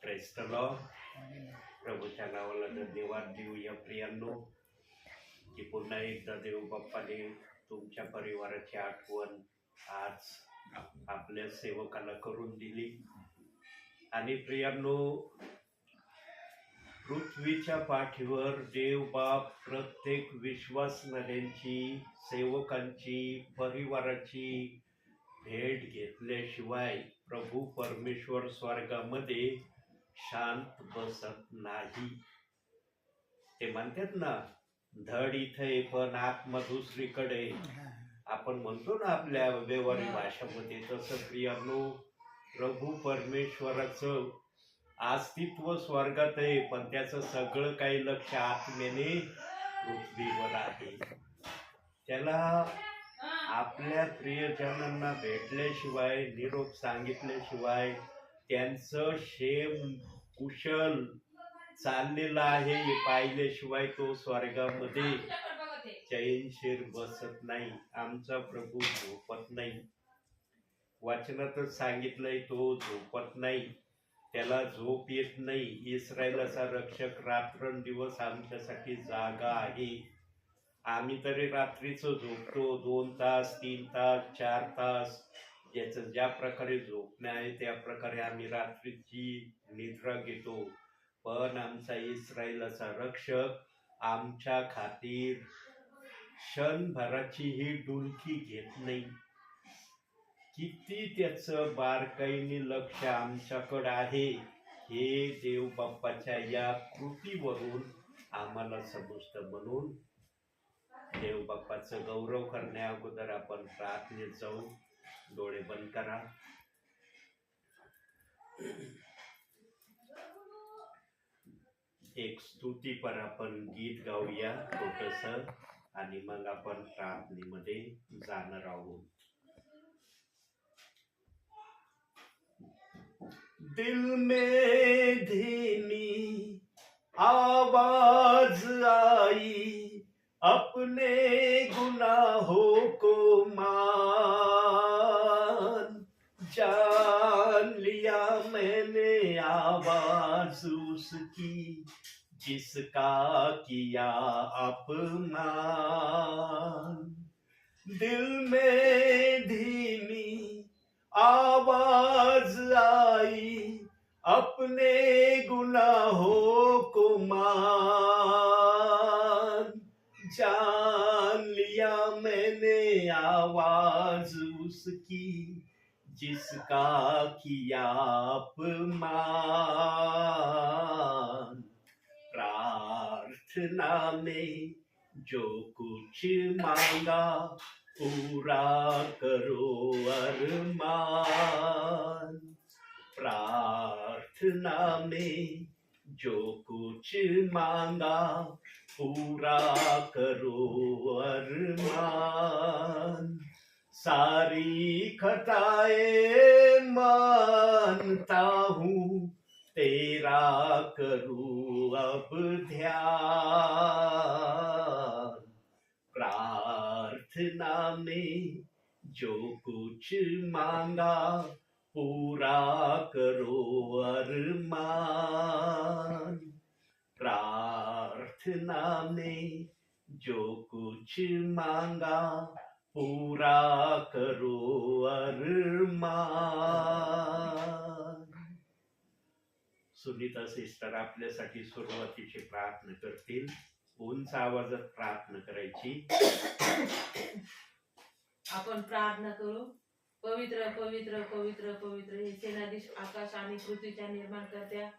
Press the Lord. प्रभूच्या नावाला धन्यवाद देऊया प्रियांनो, की पुन्हा एकदा देव बाप्पाने तुमच्या परिवाराची आठवण आज आपल्या सेवकाला करून दिली. आणि प्रियांनो, पृथ्वीच्या पाठीवर देव बाप प्रत्येक विश्वासणाऱ्यांची, सेवकांची, परिवाराची भेट घेतल्याशिवाय प्रभू परमेश्वर स्वर्गामध्ये शांत बसत नाही. ते म्हणतात ना, धड इथे पण आत्मा दुसरीकडे. आपण म्हणतो ना आपल्या व्यवहारी भाषेमध्ये, तसं प्रियांनो प्रभू परमेश्वराचं अस्तित्व स्वर्गात आहे, पण त्याचं सगळं काही लक्ष आत्म्याने पृथ्वीवर आहे. त्याला आपल्या प्रियजनांना भेटल्याशिवाय, निरोप सांगितल्याशिवाय, त्यांचं क्षेम कुशल चाललेलं आहे हे पाहिल्याशिवाय तो स्वर्गामध्ये चैनशीर बसत नाही. आमचा प्रभू झोपत नाही. वचनातच सांगितलंय तो झोपत नाही, त्याला झोप येत नाही. इस्रायलाचा रक्षक रात्रंदिवस आमच्यासाठी जागा आहे. आम्ही तरी रात्रीचं झोपतो 2 तास, 3 तास, 4 तास. ज्याचं ज्या प्रकारे झोपणे आहे त्या प्रकारे आम्ही रात्रीची निद्रा घेतो. पण आमचा इस्रायलाचा रक्षक आमच्या खातीर क्षणभराचीही डुलकी घेत नाही. किती त्याचं बारकाईने लक्ष आमच्याकडे आहे हे देव बाप्पाच्या या कृतीवरून आम्हाला समजतं. म्हणून देव बाप्पाचं गौरव करण्या अगोदर आपण प्रार्थनेत जाऊ. डोळे बंद करा. एक स्तुतीपर आपण गीत गाऊया छोटस, आणि मग आपण प्रार्थनेमध्ये जाणार आहोत. दिल में धीमी आवाज आई, अपने गुनाहों को मान, जान लिया मैंने आवाज उसकी, जिसका किया अपमान. दिल में धीमी आवाज आई, अपने गुनाहों को मान, जान लिया मैंने आवाज उसकी, जिसका किया अपमान. प्रार्थना में जो कुछ मांगा पूरा करो अरमान. प्रार्थना में जो कुछ मांगा पूरा करो अरमान. सारी खताएं मानता हूँ, तेरा करूँ अब ध्यान. प्रार्थना में जो कुछ मांगा पूरा करो अरमान. प्रार्थना में जो कुछ मांगा पूरा करो अरमान. सुनीता सिस्टर आपल्यासाठी सुरुवातीची प्रार्थना करतील. उंच आवाजात प्रार्थना करायची. आपण प्रार्थना करू. पवित्र पवित्र पवित्र पवित्र हे सेनाधीश आकाश आणि पृथ्वीच्या निर्माण करत्या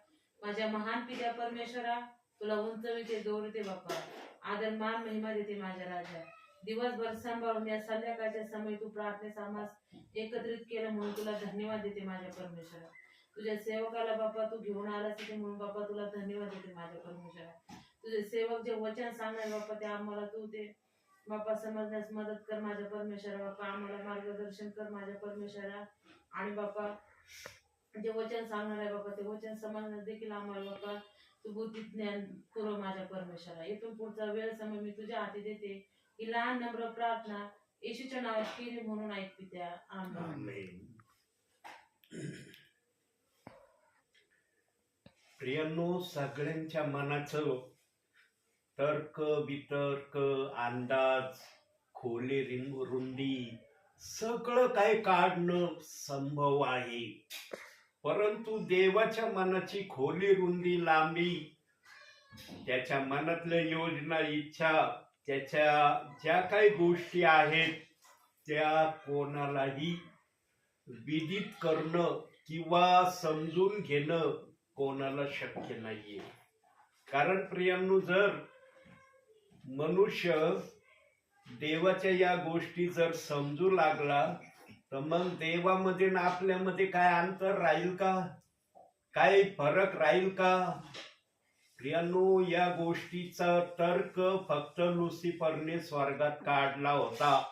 माझ्या महान पित्या परमेश्वरा, तुला उंचविते, गौरवते बाप्पा. आदर मान महिमा देते माझ्या राजा. दिवसभर सांभाळून या संध्याकाळच्या समय तू प्रार्थनेस आम्हास एकत्रित केलं म्हणून तुला धन्यवाद देते माझ्या परमेश्वरा. तुझ्या सेवकाला बाप्पा तू घेऊन आलास तिथे म्हणून बाप्पा तुला धन्यवाद देते माझ्या परमेश्वरा. तुझे सेवक जे वचन सांगणार बाप्पा ते आम्हाला तू ते बाप्पा समजण्यास मदत कर माझ्या परमेश्वरा. बाप्पा आम्हाला मार्गदर्शन कर माझ्या परमेश्वरा. आणि बाप्पा जे वचन सांगणार आहे बाप्पा ते वचन समजण्यास देखील आम्हाला बाप्पा तू बुद्धी ज्ञान पुरव माझ्या परमेश्वरा. इथून पुढचा वेळ समय मी तुझ्या हाती देते. ही लहान नम्र प्रार्थना येशूच्या नावात केली म्हणून ऐक पित्या. आमेन. प्रियांनो, सगळ्यांच्या मनाचं तर्क वितर्क, अंदाज, खोली रुंदी सगळं काय काढणं संभव आहे. परंतु देवाच्या मनाची खोली रुंदी लांबी, त्याच्या मनातल्या योजना इच्छा, त्याच्या ज्या काही गोष्टी आहेत त्या कोणालाही विदित करणं किंवा समजून घेणं कोणाला शक्य नाहीये. कारण प्रियांनो, जर मनुष्य देवाच्या या गोष्टी जर समजू लागला तर मग देवामध्ये ना आपल्यामध्ये काय अंतर राहील का? काय फरक राहील का? प्रियांनो, या गोष्टीचा तर्क फक्त लुसिफरने स्वर्गात काढला होता.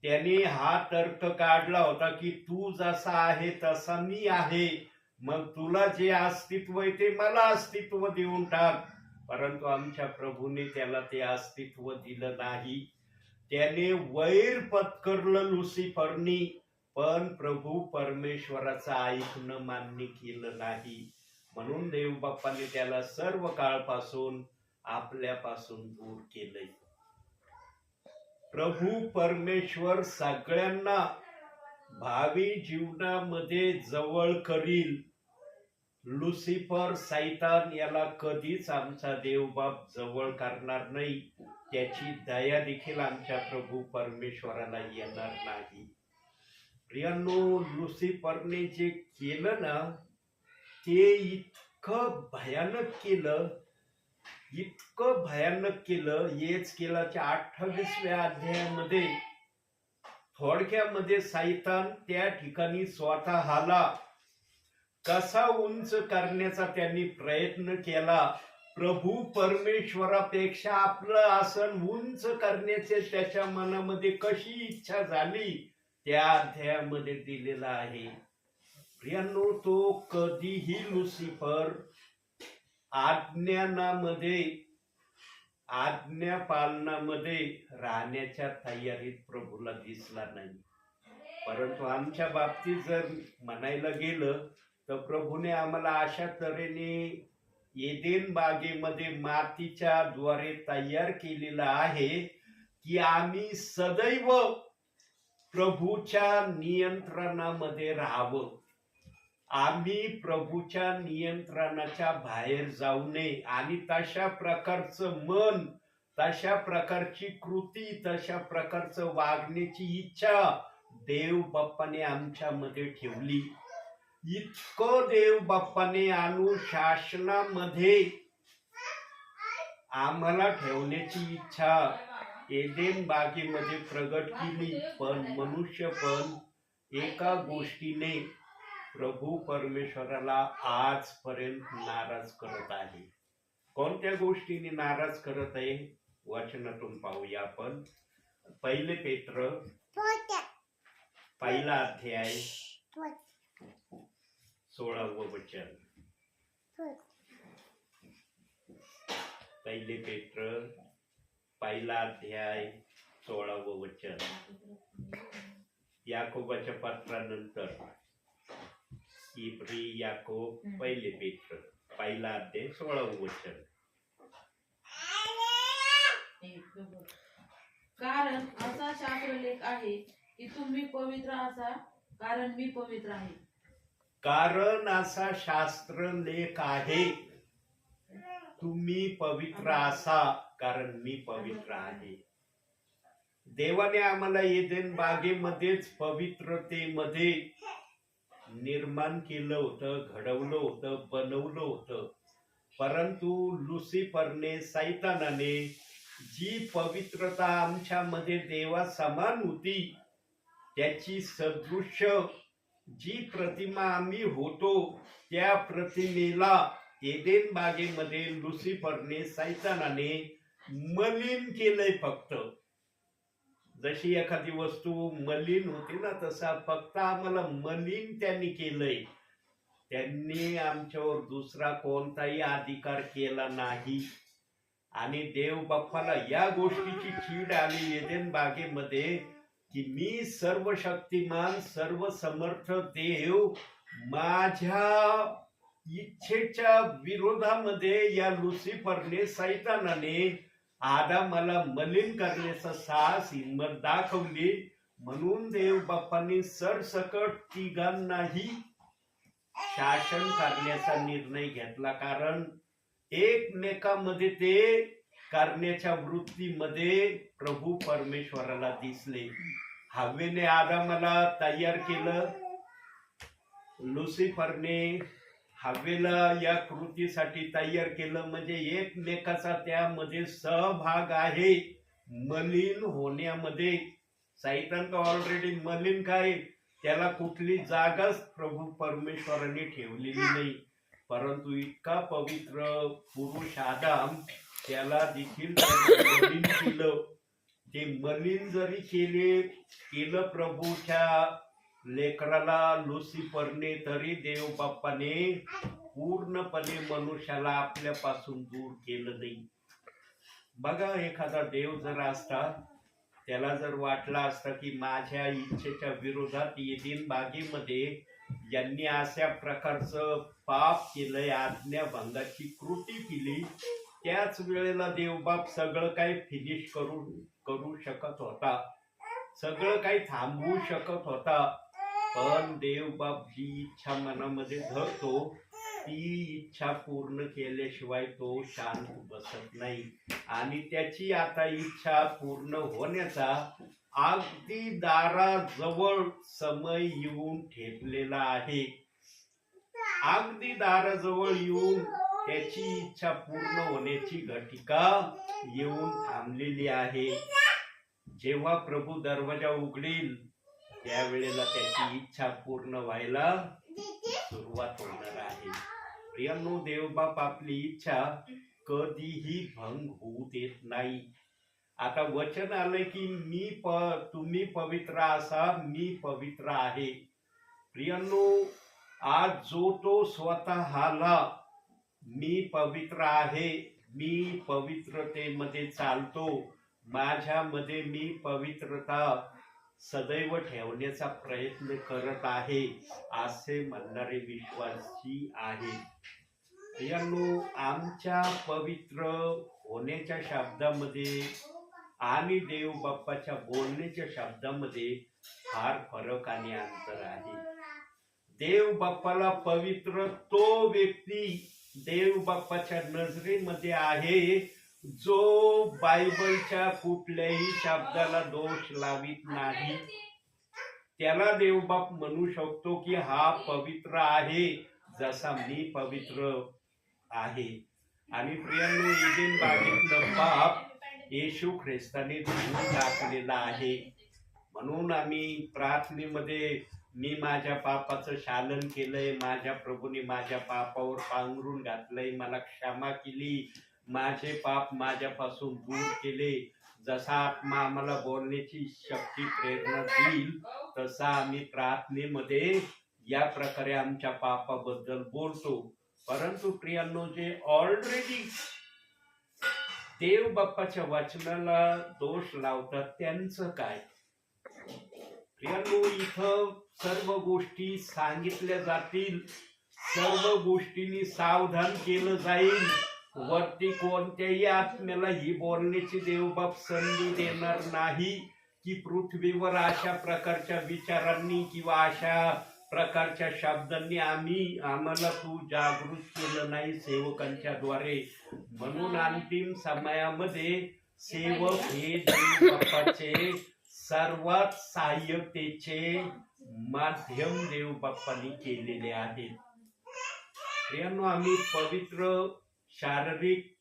त्याने हा तर्क काढला होता की तू जसा आहे तसा मी आहे, मग तुला जे अस्तित्व आहे ते मला अस्तित्व देऊन टाक. परंतु आमच्या प्रभूने त्याला ते अस्तित्व दिलं नाही. त्याने वैर पत्करलं लुसिफरनी, पण प्रभू परमेश्वराचं ऐकणं मान्य केलं नाही. म्हणून देव बाप्पाने त्याला सर्व काळपासून आपल्यापासून दूर केलंय. प्रभू परमेश्वर सगळ्यांना भावी जीवनामध्ये जवळ करील. लुसिफर सैतान याला कधीच आमचा देवबाप जवळ करणार नाही. त्याची दया देखील आमच्या प्रभू परमेश्वराला येणार नाही. प्रियांनो, लुसिफरने जे केलं ना ते इतकं भयानक केलं, इतकं भयानक केलं. एहेजकेलाच्या 28व्या अध्यायामध्ये थोडक्यामध्ये सैतान त्या ठिकाणी स्वतःला कसा उंच करण्याचा त्यांनी प्रयत्न केला. प्रभू परमेश्वरापेक्षा आपलं आसन उंच करण्याचे त्याच्या मनामध्ये कशी इच्छा झाली त्या अध्यायामध्ये दिलेला आहे. प्रियांनो, तो कधीही लुसिफर आज्ञा पालनामध्ये राहण्याच्या तयारीत प्रभूला दिसला नाही. परंतु आमच्या बाबतीत जर म्हणायला गेलं तर प्रभूने आम्हाला अशा तऱ्हेने एदेन बागेमध्ये मातीच्या द्वारे तयार केलेलं आहे की आम्ही सदैव प्रभूच्या नियंत्रणामध्ये राहावं. आम्ही प्रभूच्या नियंत्रणाच्या बाहेर जाऊ नये आणि तशा प्रकारचं मन, तशा प्रकारची कृती, तशा प्रकारचं वागण्याची इच्छा देव बाप्पाने आमच्यामध्ये ठेवली. इतकं देव बाप्पाने अनुशासनामध्ये आम्हाला ठेवण्याची इच्छा एदेन बागेमध्ये प्रगट केली. पण मनुष्य पण एका गोष्टीने प्रभू परमेश्वराला आजपर्यंत नाराज करत आहे. कोणत्या गोष्टीने नाराज करत आहे? वचनातून पाहूया आपण. 1 पेत्र 1 अध्याय 16व वचन. 1 पेत्र 1 अध्याय 16व वचन. याकोबाच्या पत्रानंतर इब्री, याकोब, 1 पेत्र 1 अध्याय 16व वचन. कारण असा शास्त्रलेख आहे की तुम्ही पवित्र असा, कारण मी पवित्र आहे. कारण असा शास्त्रलेख आहे, तुम्ही पवित्र असा, कारण मी पवित्र आहे. देवाने आम्हाला एदेन बागेमध्येच पवित्रतेमध्ये निर्माण केलं होतं, घडवलं होतं, बनवलं होतं. परंतु लुसिफरने, सैतानाने जी पवित्रता आमच्यामध्ये देवा समान होती, त्याची सदृश्य जी प्रतिमा आम्ही होतो, त्या प्रतिमेला एदेन बागेमध्ये लुसिफरने, सैतानाने मलिन केलंय. फक्त जशी एखादी वस्तू मलिन होती ना, तसा फक्त आम्हाला मलिन त्यांनी केलंय. त्यांनी आमच्यावर दुसरा कोणताही अधिकार केला नाही. आणि देव बाप्पाला या गोष्टीची चीड आली एदेन बागेमध्ये की मी सर्व शक्तिमान, सर्व समर्थ देव माझ्या इच्छेच्या विरोधामध्ये या लुसिफरने सैतानाने आदामाला मलिन करण्याचा साहस हिंमत दाखवली. म्हणून देव बाप्पांनी सरसकट तिघांनाही शासन करण्याचा निर्णय घेतला. कारण एकमेकांमध्ये ते करण्याच्या वृत्तीमध्ये प्रभू परमेश्वराला दिसले. हव्वेने आदामाला तयार केलं, लुसिफरने हवेला या कृतीसाठी तयार केलं. म्हणजे एकमेकाचा त्यामध्ये सहभाग आहे मलिन होण्यामध्ये. सैतान तर ऑलरेडी मलिन काय, त्याला कुठली जागाच प्रभू परमेश्वराने ठेवलेली नाही. परंतु इतका पवित्र पुरुष आदाम, त्याला देखील मलिन केलं. ते मलिन जरी केलं प्रभूच्या लेकराला लुसिफरने, तरी देव बाप्पाने पूर्णपणे मनुष्याला आपल्यापासून दूर केलं नाही. बघा, एखादा देव जर असता, त्याला जर वाटला असता की माझ्या इच्छेच्या विरोधात येदीन बागेमध्ये यांनी अशा प्रकारचं पाप केलंय, आज्ञाभंगाची कृती केली, त्याच वेळेला देवबाप सगळं काही फिनिश करू शकत होता, सगळं काही थांबवू शकत होता. पण देवबाप जी इच्छा मनामध्ये धरतो ती इच्छा पूर्ण केल्याशिवाय तो शांत बसत नाही. आणि त्याची आता इच्छा पूर्ण होण्याचा अगदी दाराजवळ समय येऊन ठेपलेला आहे. अगदी दाराजवळ येऊन त्याची इच्छा पूर्ण होण्याची घटिका येऊन थांबलेली आहे. जेव्हा प्रभू दरवाजा उघडील त्यावेळेला त्याची इच्छा पूर्ण व्हायला सुरुवात होणार आहे. प्रियांनो, देवबाप आपली इच्छा कधीही भंग होऊ देत नाही. आता वचन आलंय की तुम्ही पवित्र असा, मी पवित्र आहे. प्रियांनो, आज जो तो स्वतःला मी पवित्र आहे, मी पवित्रतेमध्ये चालतो, माझ्यामध्ये मी पवित्रता सदैव ठेवण्याचा प्रयत्न करत आहे, असे म्हणणारे विश्वासी आहे. प्रियांनो, आमच्या पवित्र होण्याच्या शब्दामध्ये आणि देव बाप्पाच्या बोलण्याच्या शब्दामध्ये फार फरक आणि अंतर आहे. देव बाप्पाला पवित्र तो व्यक्ती देव बाप्पाच्या नजरेमध्ये आहे जो बायबलच्या कुठल्याही शब्दाला दोष लावित नाही. त्याला देवबाप म्हणू शकतो की हा पवित्र आहे जसा मी पवित्र आहे. आणि प्रियांनो, एदेन बागेतलं पाप येशू ख्रिस्ताने धुवून टाकलेला आहे. म्हणून आम्ही प्रार्थनेमध्ये मी माझ्या पापाचं शालन केलंय, माझ्या प्रभूने माझ्या पापावर पांघरून घातलंय, मला क्षमा केली, माझे पाप माझ्यापासून दूर केले. जसा आत्मा आम्हाला बोलण्याची शक्ती प्रेरणा देईल तसा आम्ही प्रार्थनेमध्ये या प्रकारे आमच्या पापाबद्दल बोलतो. परंतु प्रियांनो, जे ऑलरेडी देव बाप्पाच्या वचनाला दोष लावतात त्यांचं काय? प्रियांनो, इथं सर्व गोष्टी सांगितल्या जातील, सर्व गोष्टींनी सावधान केलं जाईल. वरती कोणत्याही आत्म्याला ही बोलण्याची देवबाप संधी देणार नाही की पृथ्वीवर अशा प्रकारच्या विचारांनी किंवा अशा प्रकारच्या शब्दांनी आम्हाला तू जागृत केलं नाही सेवकांच्या द्वारे. म्हणून अंतिम समयामध्ये सेवक हे देव बाप्पाचे सर्वात सहाय्यतेचे माध्यम देव बाप्पांनी केलेले आहे. प्रियांनो, आम्ही पवित्र शारीरिक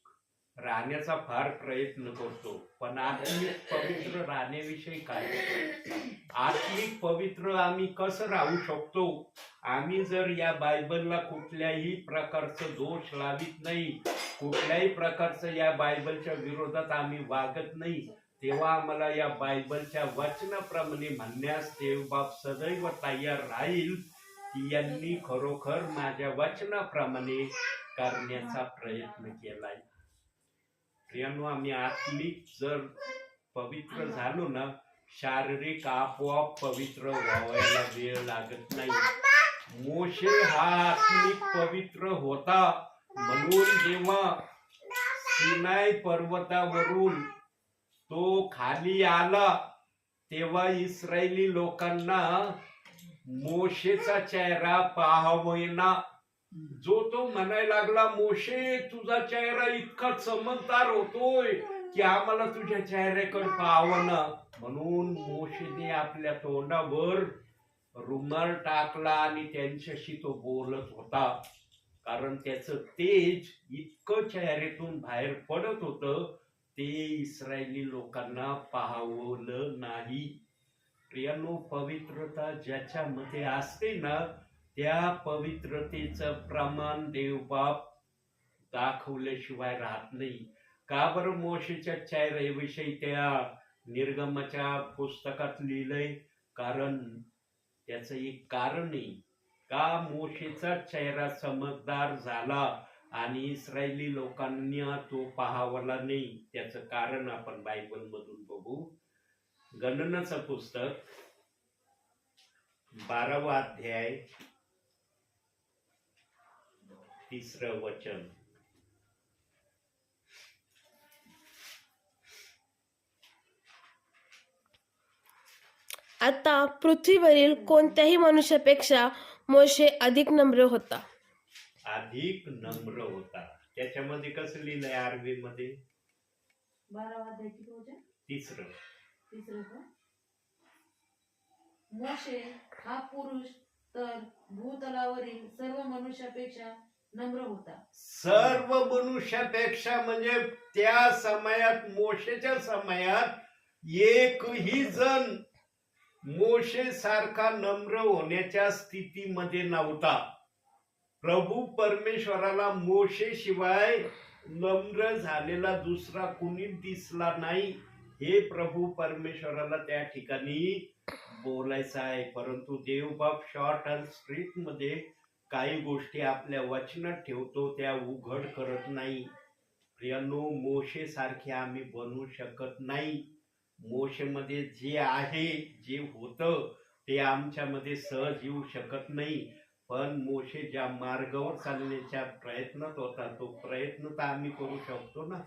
राहण्याचा फार प्रयत्न करतो, पण आत्मिक पवित्र राहण्याविषयी काय? आत्मिक पवित्र आम्ही कसं राहू शकतो? आम्ही जर या बायबलला कुठल्याही प्रकारचं दोष लावित नाही, कुठल्याही प्रकारचं या बायबलच्या विरोधात आम्ही वागत नाही, तेव्हा आम्हाला या बायबलच्या वचनाप्रमाणे म्हणण्यास देवबाप सदैव तयार राहील की यांनी खरोखर माझ्या वचनाप्रमाणे करण्याचा प्रयत्न केलाय. प्रियांनो, आम्ही आत्मिक जर पवित्र झालो ना, शारीरिक आपोआप पवित्र व्हायला वेळ लागत नाही. मोशे हा आत्मिक पवित्र होता, म्हणून जेव्हा सिनाई पर्वतावरून तो खाली आला तेव्हा इस्रायली लोकांना मोशेचा चेहरा पाहावेना. जो तो म्हणायला लागला, मोशे तुझा चेहरा इतका चमकदार होतोय की आम्हाला तुझ्या चेहऱ्याकडे पाहावना. म्हणून मोशेने आपल्या तोंडावर रुमाल टाकला आणि त्यांच्याशी तो बोलत होता, कारण त्याचं तेज इतकं चेहऱ्यातून बाहेर पडत होतं ते इस्रायली लोकांना पाहावलं नाही. प्रियांनो, पवित्रता ज्याच्यामध्ये असते ना त्या पवित्रतेचं प्रमाण देवबाप दाखवल्याशिवाय राहत नाही. का बरं मोशेच्या चेहऱ्याविषयी त्या निर्गमाच्या पुस्तकात लिहिलंय? कारण त्याचं एक कारण आहे. का मोशेचा चेहरा चमकदार झाला आणि इस्रायली लोकांना तो पाहावला नाही? त्याचं कारण आपण बायबल मधून बघू. गणनाचं पुस्तक 12वा अध्याय 3रं वचन. आता पृथ्वीवरील कोणत्याही मनुष्यापेक्षा मोशे अधिक नम्र होता. अधिक नम्र होता. त्याच्यामध्ये कसं लिहिलंय आरबी मध्ये? 12वा अध्याय किती वचन? 3रं. का? मोशे हा पुरुष तर भूतलावरील सर्व मनुष्यापेक्षा नम्र होता. सर्व मनुष्यापेक्षा म्हणजे त्या समयात, मोशेच्या समयात एकही जण मोशे सारखा नम्र होण्याच्या स्थितीमध्ये नव्हता. प्रभू परमेश्वराला मोशे शिवाय नम्र झालेला दुसरा कुणी दिसला नाही. हे प्रभू परमेश्वराला त्या ठिकाणी बोलायचं आहे. परंतु देवबाप शॉर्ट अँड स्ट्रीट मध्ये काही गोष्टी आपल्या वचनात ठेवतो, त्या उघड करत नाही. प्रियांनो, मोशे सारखे आम्ही बनू शकत नाही. मोशेमध्ये जे आहे, जे होतं ते आमच्यामध्ये सहज येऊ शकत नाही. पण मोशे ज्या मार्गावर चालण्याच्या प्रयत्नात होता तो प्रयत्न तर आम्ही करू शकतो ना.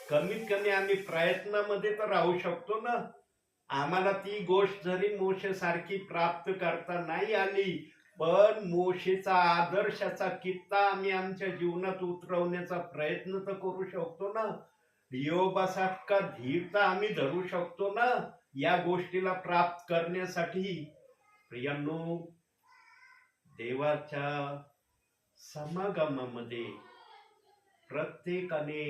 कमीत कमी आम्ही प्रयत्नामध्ये तर राहू शकतो ना. आम्हाला ती गोष्ट जरी मोशे सारखी प्राप्त करता नाही आली, पण मोशेचा आदर्शाचा कित्ता आम्ही आमच्या जीवनात उतरवण्याचा प्रयत्न तर करू शकतो ना. योबासारखा धीर तर आम्ही धरू शकतो ना या गोष्टीला प्राप्त करण्यासाठी. प्रियांनो, देवाच्या समागमामध्ये प्रत्येकाने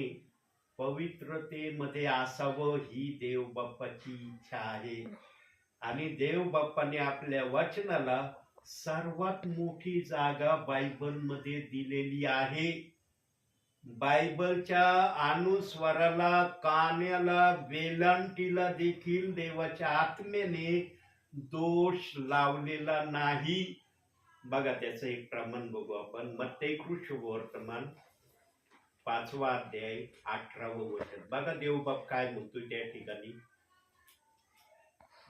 पवित्रतेमध्ये असावं ही देव बाप्पाची इच्छा आहे. आणि देव बाप्पाने आपल्या वचनाला सर्वात मोठी जागा बायबल मध्ये दिलेली आहे. बायबलच्या अनुस्वाराला, कान्याला, वेलांटीला देखील देवाच्या आत्म्याने दोष लावलेला नाही. बघा, त्याचं एक प्रमाण बघू आपण. मत्ती शुभवर्तमान 5वा अध्याय 18वं वचन. बघा देवबाप काय म्हणतोय त्या ठिकाणी.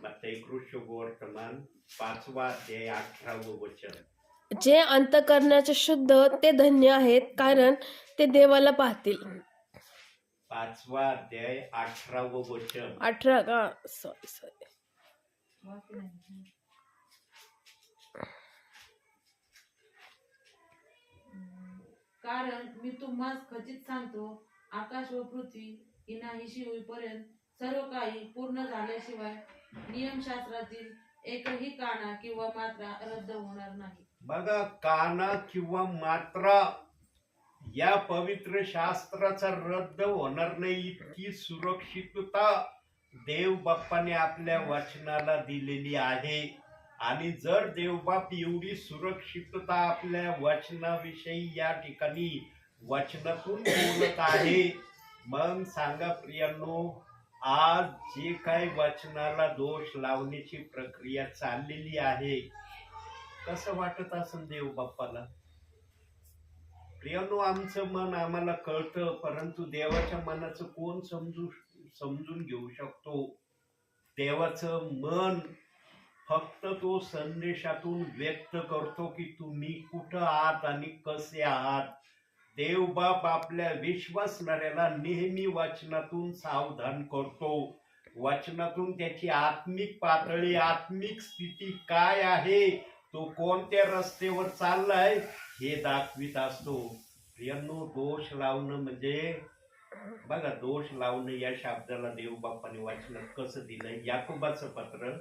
मत्ती शुभवर्तमान 5वा अध्याय 18वं वचन. जे अंतःकरणाचे शुद्ध ते धन्य आहेत, कारण ते देवाला पाहतील. 5वा अध्याय 18वं वचन. 18 का? सॉरी. कारण मी तुम्हाला खचित सांगतो, आकाश व पृथ्वी ही नाहीशी होईपर्यंत सर्व काही पूर्ण झाल्याशिवाय नियमशास्त्रातील एकही काना किंवा मात्रा रद्द होणार नाही. बघा, काना किंवा मात्रा या पवित्र शास्त्राचा रद्द होणार नाही. इतकी सुरक्षितता देव बाप्पाने आपल्या वचनाला दिलेली आहे. आणि जर देवबाप एवढी सुरक्षितता आपल्या वचनाविषयी या ठिकाणी वचनातून बोलत आहे, मग सांगा प्रियांनो, आज जे काही वचनाला दोष लावण्याची प्रक्रिया चाललेली आहे, कसं वाटत असेल देव बाप्पाला? प्रियांनो, आमचं मन आम्हाला कळतं, परंतु देवाच्या मनाचं कोण समजून घेऊ शकतो? देवाचं मन फक्त तो संदेशातून व्यक्त करतो की तुम्ही कुठं आहात आणि कसे आहात. देवबाप आपल्या विश्वासणाऱ्याला नेहमी वचनातून सावधान करतो. वचनातून त्याची आत्मिक पातळी, आत्मिक स्थिती काय आहे, तो कोणत्या रस्त्यावर चाललाय हे दाखवित असतो. प्रियांनो, दोष लावणं म्हणजे बघा, दोष लावणं या शब्दाला देवबापाने वचनात कसं दिलंय. याकोबाचं पत्र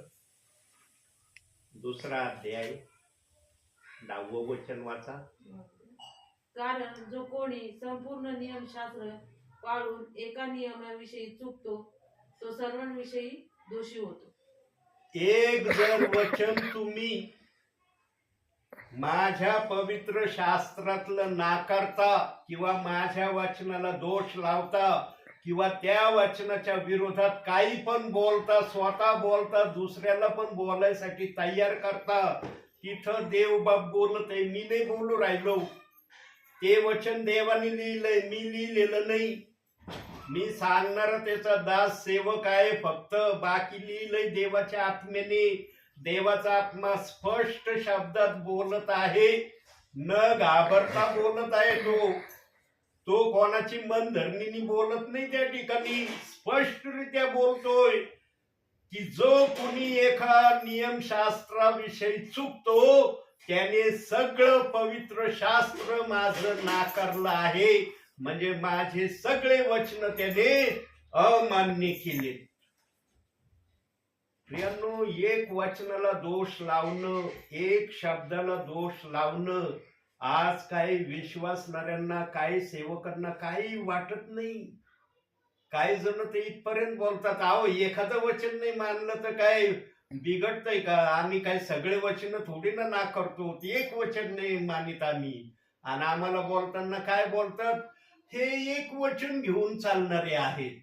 2 अध्याय 9 वचन वाचा. कारण जो कोणी संपूर्ण नियमशास्त्र पाळून एका नियमाविषयी चुकतो तो सर्वांविषयी दोषी होतो. एक जर वचन तुम्ही माझ्या पवित्र शास्त्रातलं नाकारता किंवा माझ्या वचनाला दोष लावता किंवा त्या वचनाच्या विरोधात काही पण बोलता, स्वतः बोलता, दुसऱ्याला पण बोलायसाठी तयार करता, तिथं देवबाप बोलत आहे. मी नाही बोलू राहिलो. ते वचन देवाने लिहिलंय, मी लिहिलेलं नाही. मी सांगणारा त्याचा दास सेवक आहे फक्त. बाकी लिहिलंय देवाच्या आत्म्याने. देवाचा आत्मा स्पष्ट शब्दात बोलत आहे, न घाबरता बोलत आहे. तो कोणाची मनधरणीने बोलत नाही. त्या ठिकाणी स्पष्टरित्या बोलतोय की जो कोणी एका नियमशास्त्राविषयी चुकतो त्याने सगळं पवित्र शास्त्र माझं नाकारलं आहे. म्हणजे माझे सगळे वचन त्याने अमान्य केले. प्रियांनो, एक वचनाला दोष लावणं, एक शब्दाला दोष लावणं आज काही विश्वासणाऱ्यांना, काही सेवकांना काही वाटत नाही. काही जण ते इथपर्यंत बोलतात, अहो एखादं वचन नाही मानलं तर काय बिघडतंय का? आम्ही काय सगळे वचन थोडी ना नाकारतो, एक वचन नाही मानित आम्ही. आणि आम्हाला बोलताना काय बोलतात, हे एक वचन घेऊन चालणारे आहेत.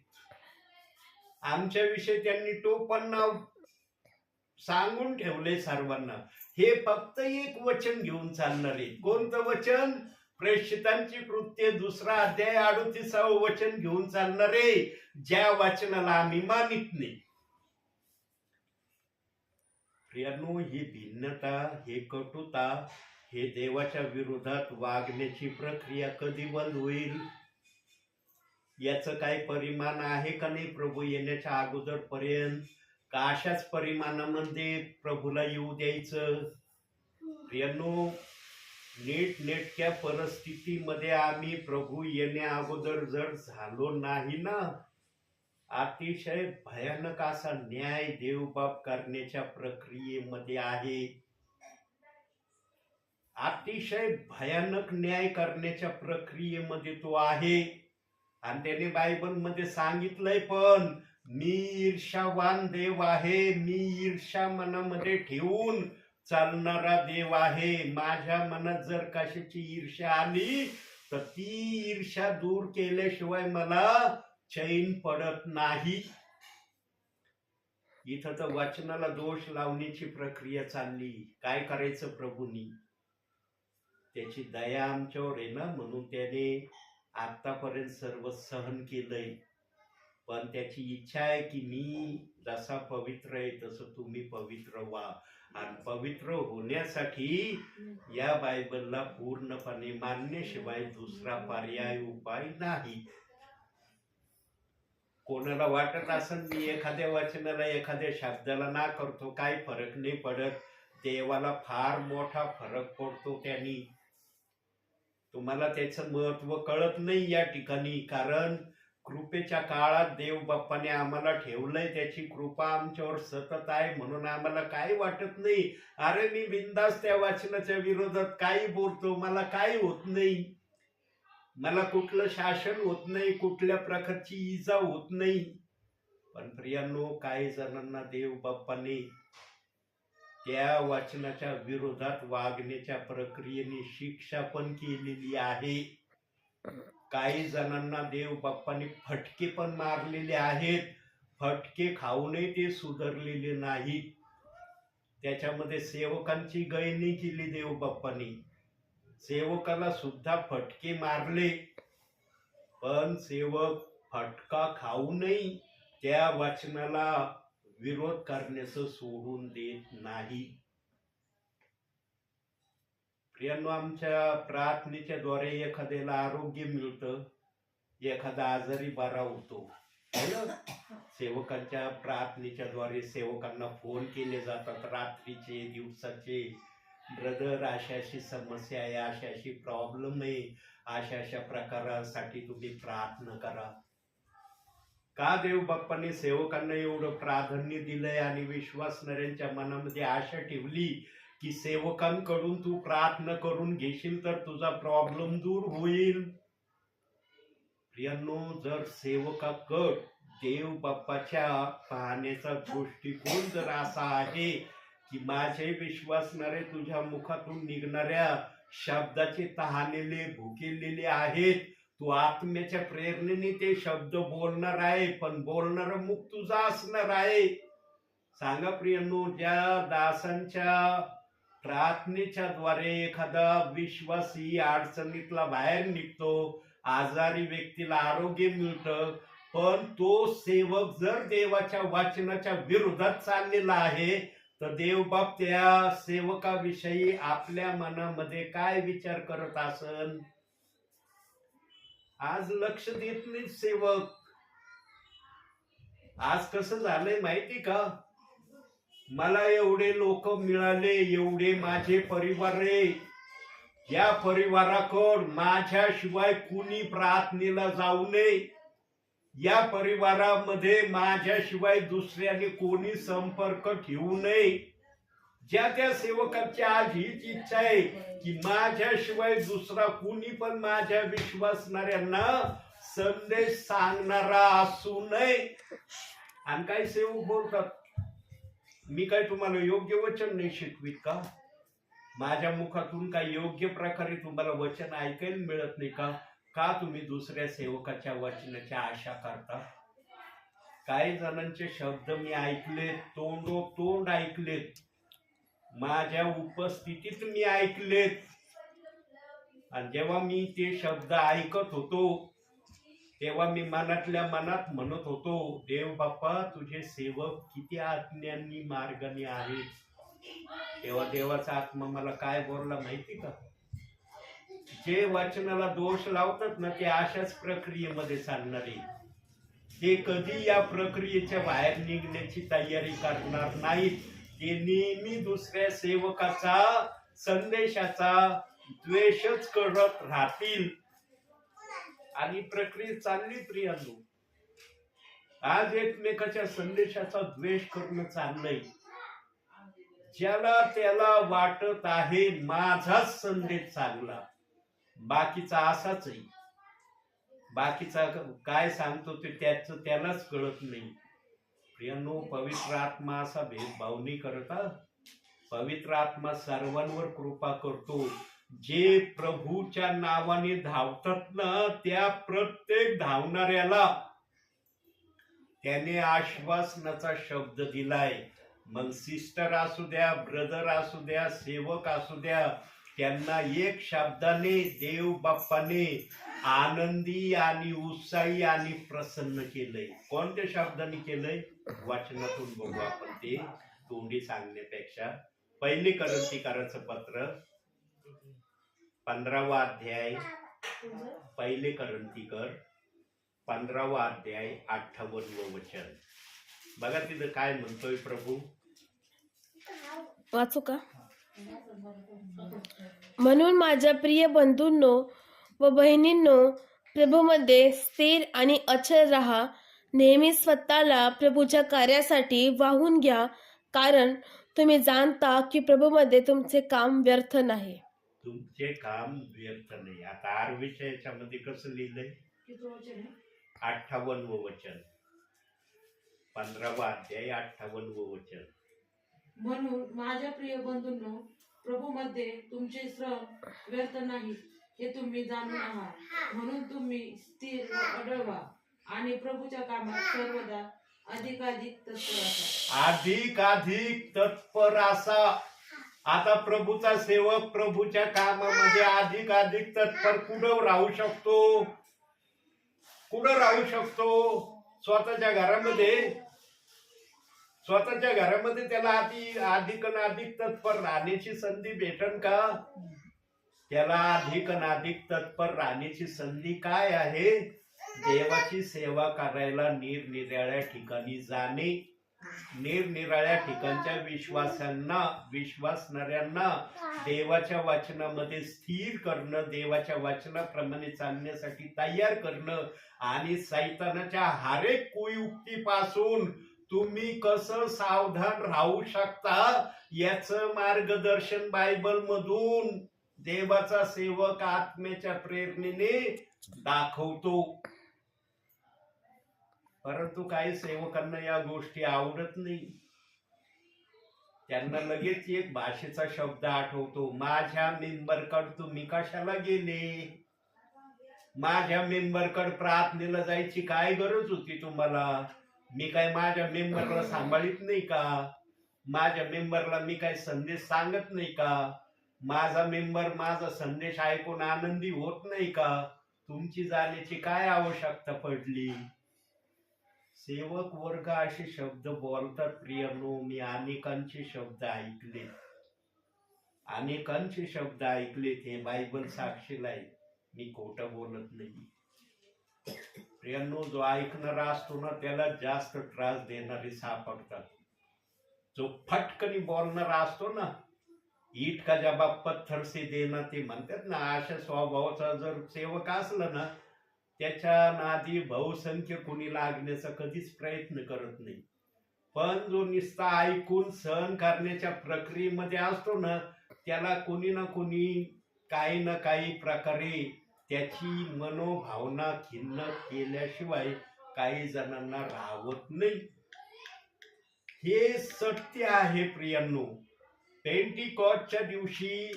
आमच्या विषयी त्यांनी टोपण नाव सांगून ठेवले सर्वांना. हे फक्त एक वचन घेऊन चालणारे. कोणतं वचन? प्रेषितांची कृत्ये 2 अध्याय 38 वचन घेऊन चालणारे, ज्या वचनाला आम्ही मानित नाही. प्रियांनो, ही भिन्नता, हे कटुता, हे देवाच्या विरोधात वागण्याची प्रक्रिया कधी बंद होईल? याचं काही परिमाण आहे का नाही प्रभू येण्याच्या अगोदर पर्यंत? का अशाच परिमाणामध्ये प्रभूला येऊ द्यायचं? प्रियांनो, नेटक्या परिस्थितीमध्ये आम्ही प्रभू येण्या अगोदर जर झालो नाही ना, अतिशय भयानक असा न्याय देवबाप करण्याच्या प्रक्रियेमध्ये आहे. अतिशय भयानक न्याय करण्याच्या प्रक्रियेमध्ये तो आहे. आणि त्याने बायबलमध्ये सांगितलंय पण, मी ईर्ष्यावान देव आहे. मी ईर्ष्या मनामध्ये ठेवून चालणारा देव आहे. माझ्या मनात जर कशाची ईर्ष्या आली तर ती ईर्ष्या दूर केल्याशिवाय मला चैन पडत नाही. इथं तर वचनाला दोष लावण्याची प्रक्रिया चालली. काय करायचं प्रभूंनी? त्याची दया आमच्यावर आहे ना, म्हणून त्याने आतापर्यंत सर्व सहन केलंय. पण त्याची इच्छा आहे की मी जसा पवित्र आहे तसं तुम्ही पवित्र व्हा. आणि पवित्र होण्यासाठी या बायबलला पूर्णपणे मानण्याशिवाय दुसरा पर्याय उपाय नाही. कोणाला वाटत असेल मी एखाद्या वचनाला, एखाद्या शब्दाला ना करतो, काही फरक नाही पडत. देवाला फार मोठा फरक पडतो त्यांनी. तुम्हाला त्याचं महत्व कळत नाही या ठिकाणी. कारण कृपेच्या काळात देव बाप्पाने आम्हाला ठेवलंय. त्याची कृपा आमच्यावर सतत आहे म्हणून आम्हाला काही वाटत नाही. अरे मी बिनधास्त त्या वाचनाच्या विरोधात काही बोलतो, मला काही होत नाही. मला कुठलं शासन होत नाही, कुठल्या प्रकारची इजा होत नाही. पण प्रियांनो, काही जणांना देव बाप्पाने त्या वचनाच्या विरोधात वागण्याच्या प्रक्रियेने शिक्षा पण केलेली आहे. काही जणांना देव बाप्पाने फटके पण मारलेले आहेत. फटके खाऊनही ते सुधारलेले नाहीत. त्याच्यामध्ये सेवकांची गय नाही केली देव बाप्पाने. सेवकाला सुद्धा फटके मारले, पण सेवक फटका खाऊनही त्या वचनाला विरोध करण्याचं सोडून देत नाही. प्रियांनो, आमच्या प्रार्थनेच्या द्वारे एखाद्याला आरोग्य मिळतं, एखादा आजारी बरा होतो. है ना? सेवकांच्या प्रार्थनेच्या द्वारे सेवकांना फोन केले जातात, रात्रीचे दिवसाचे. ब्रदर, अशी समस्या आहे, अशी प्रॉब्लेम आहे, अशा प्रकारासाठी तुम्ही प्रार्थना करा. का देव बाप्पाने सेवकांना एवढं प्राधान्य दिलंय आणि विश्वासणाऱ्यांच्या मनामध्ये आशा ठेवली की सेवकांकडून तू प्रार्थना करून घेशील तर तुझा प्रॉब्लेम दूर होईल. प्रियांनो, जर सेवकाकड देव बाप्पाच्या पाहण्याचा दृष्टिकोन जर असा आहे की माझे विश्वासणारे तुझ्या मुखातून निघणाऱ्या शब्दाचे तहानेले भुकेलेले आहेत, तू आत्म्याच्या प्रेरणेने ते शब्द बोलणार आहे, पण बोलणारा मुख तुझा असणार आहे. सांगा प्रियांनो, ज्या दासांच्या प्रार्थनेच्या द्वारे एखादा विश्वासी अडचणीतला बाहेर निघतो, आजारी व्यक्तीला आरोग्य मिळतं, पण तो सेवक जर देवाच्या वचनाच्या विरोधात चाललेला आहे तर देवबाप त्या सेवकाविषयी आपल्या मनामध्ये काय विचार करत असन? आज लक्ष देत नाही सेवक. आज कसं झालंय माहिती का? मला एवढे लोक मिळाले, एवढे माझे परिवार रे, या परिवाराकडे माझ्याशिवाय कुणी प्रार्थनेला जाऊ नये, या परिवारामध्ये माझ्याशिवाय दुसऱ्याने कोणी संपर्क ठेवू नये. ज्या त्या सेवकाची आज हीच इच्छा आहे की माझ्याशिवाय दुसरा कुणी पण माझ्या विश्वासणाऱ्यांना संदेश सांगणारा असू नये. आणि काही सेवक बोलतात, मी काय तुम्हाला योग्य वचन नाही शिकवित का? माझ्या मुखातून काही योग्य प्रकारे तुम्हाला वचन ऐकायला मिळत नाही का? का तुम्ही दुसऱ्या सेवकाच्या वचनाची आशा करता? काही जणांचे शब्द मी ऐकलेत, तोंडोतोंड ऐकलेत, माझ्या उपस्थितीत मी ऐकलेत. आणि जेव्हा मी ते शब्द ऐकत होतो तेव्हा मी मनातल्या मनात म्हणत होतो, देव बाप्पा, तुझे सेवक किती आज्ञांनी मार्गाने आहेत. तेव्हा देवाचा आत्मा मला काय बोलला माहिती का? जे वचनाला दोष लावतात ना, ते अशाच प्रक्रियेमध्ये चालणारे, ते कधी या प्रक्रियेच्या बाहेर निघण्याची तयारी करणार नाहीत. ते नेहमी दुसऱ्या सेवकाचा संदेशाचा द्वेषच करत राहतील. आणि प्रक्रिया चालली प्रियांनो. आज एकमेकाच्या संदेशाचा द्वेष करणं चाललंय. ज्याला त्याला वाटत आहे माझाच संदेश चांगला, बाकीचा असाच आहे, बाकीचा काय सांगतो ते त्यालाच कळत नाही. प्रियांनो, पवित्र आत्मा असा भेदभाव नाही करत. पवित्र आत्मा सर्वांवर कृपा करतो. जे प्रभूच्या नावाने धावतात ना, त्या प्रत्येक धावणाऱ्याला त्याने आश्वासनाचा शब्द दिलाय. मग सिस्टर असू द्या, ब्रदर असू द्या, सेवक असू द्या, त्यांना एक शब्दाने देव बाप्पाने आनंदी आणि उत्साही आणि प्रसन्न केलंय. कोणत्या शब्दाने केलंय? वचनातून बघू आपण ते, तोंडी सांगण्यापेक्षा. पहिली करंथीकराचं पत्र 15वा अध्याय, पहिले करंथीकर 15वा अध्याय 58वं वचन. बघा तिथं काय म्हणतोय प्रभू. वाचू का? म्हणून माझ्या प्रिय बंधूंनो व बहिणींनो, प्रभूमध्ये स्थिर आणि अचल राहा. नेहमी स्वतःला प्रभूच्या कार्यासाठी वाहून घ्या, कारण तुम्ही जाणता की प्रभूमध्ये तुमचे काम व्यर्थ नाही. तुमचे काम व्यर्थ नाही. आता 8व्या याच्यामध्ये कसं लिहिलंय? 58वं वचन, 15वा अध्याय 58वं वचन. म्हणून माझ्या प्रिय बंधूंनो, प्रभूमध्ये तुमचे श्रम व्यर्थ नाही हे तुम्ही जाणून आहात. म्हणून तुम्ही स्थिर व अडळ व्हा आणि प्रभूच्या कामात सर्वदा अधिकाधिक तत्पर असा. अधिकाधिक तत्पर असा. आता प्रभूचा सेवक प्रभूच्या कामामध्ये अधिकाधिक तत्पर कुठं राहू शकतो? कुठं राहू शकतो? स्वतःच्या घरामध्ये. स्वतःच्या घरामध्ये त्याला अधिक आणि अधिक तत्पर राहण्याची संधी भेटन का? त्याला अधिक आणि अधिक तत्पर राहण्याची संधी काय आहे? देवाची सेवा करायला निरनिराळ्या ठिकाणी जाणे, निरनिराळ्या ठिकाणच्या विश्वासणाऱ्यांना देवाच्या वचनामध्ये स्थिर करणं, देवाच्या वचनाप्रमाणे चालण्यासाठी तयार करणं आणि सैतानाच्या हरेक कुयुक्तीपासून तुम्ही कसं सावधान राहू शकता याचं मार्गदर्शन बायबल मधून देवाचा सेवक आत्म्याच्या प्रेरणेने दाखवतो. परंतु काही सेवकांना या गोष्टी आवडत नाही. त्यांना लगेच एक भाषेचा शब्द आठवतो, माझ्या मेंबरकड तुम्ही कशाला गेले? माझ्या मेंबरकड प्रार्थनेला जायची काय गरज होती तुम्हाला? मी काय माझ्या मेंबरला सांभाळीत नाही का? माझ्या मेंबरला मी काय संदेश सांगत नाही का? माझा मेंबर माझा संदेश ऐकून आनंदी होत नाही का? तुमची जाण्याची काय आवश्यकता पडली? सेवक वर्ग असे शब्द बोलतात प्रियनो. मी अनेकांचे शब्द ऐकले, अनेकांचे शब्द ऐकले. ते बायबल साक्षीला आहे, मी खोटं बोलत नाही. प्रियनो, जो ऐकणारा असतो ना त्याला जास्त त्रास देणारे सापडतात. जो फटकनी बोलणारा असतो ना, ईट का जबाब पत्थर से देना ते म्हणतात ना, अशा स्वभावाचा जर सेवक असला ना त्याच्या नादी बहुसंख्य कुणी लागण्याचा कधीच प्रयत्न करत नाही. पण जो नुसता ऐकून सहन करण्याच्या प्रक्रियेमध्ये असतो ना त्याला कुणी ना कुणी काही ना काही प्रकारे त्याची मनोभावना खिन्न केल्याशिवाय काही जणांना राहत नाही. हे सत्य आहे प्रियांनो. पेंटिकॉस्टच्या दिवशी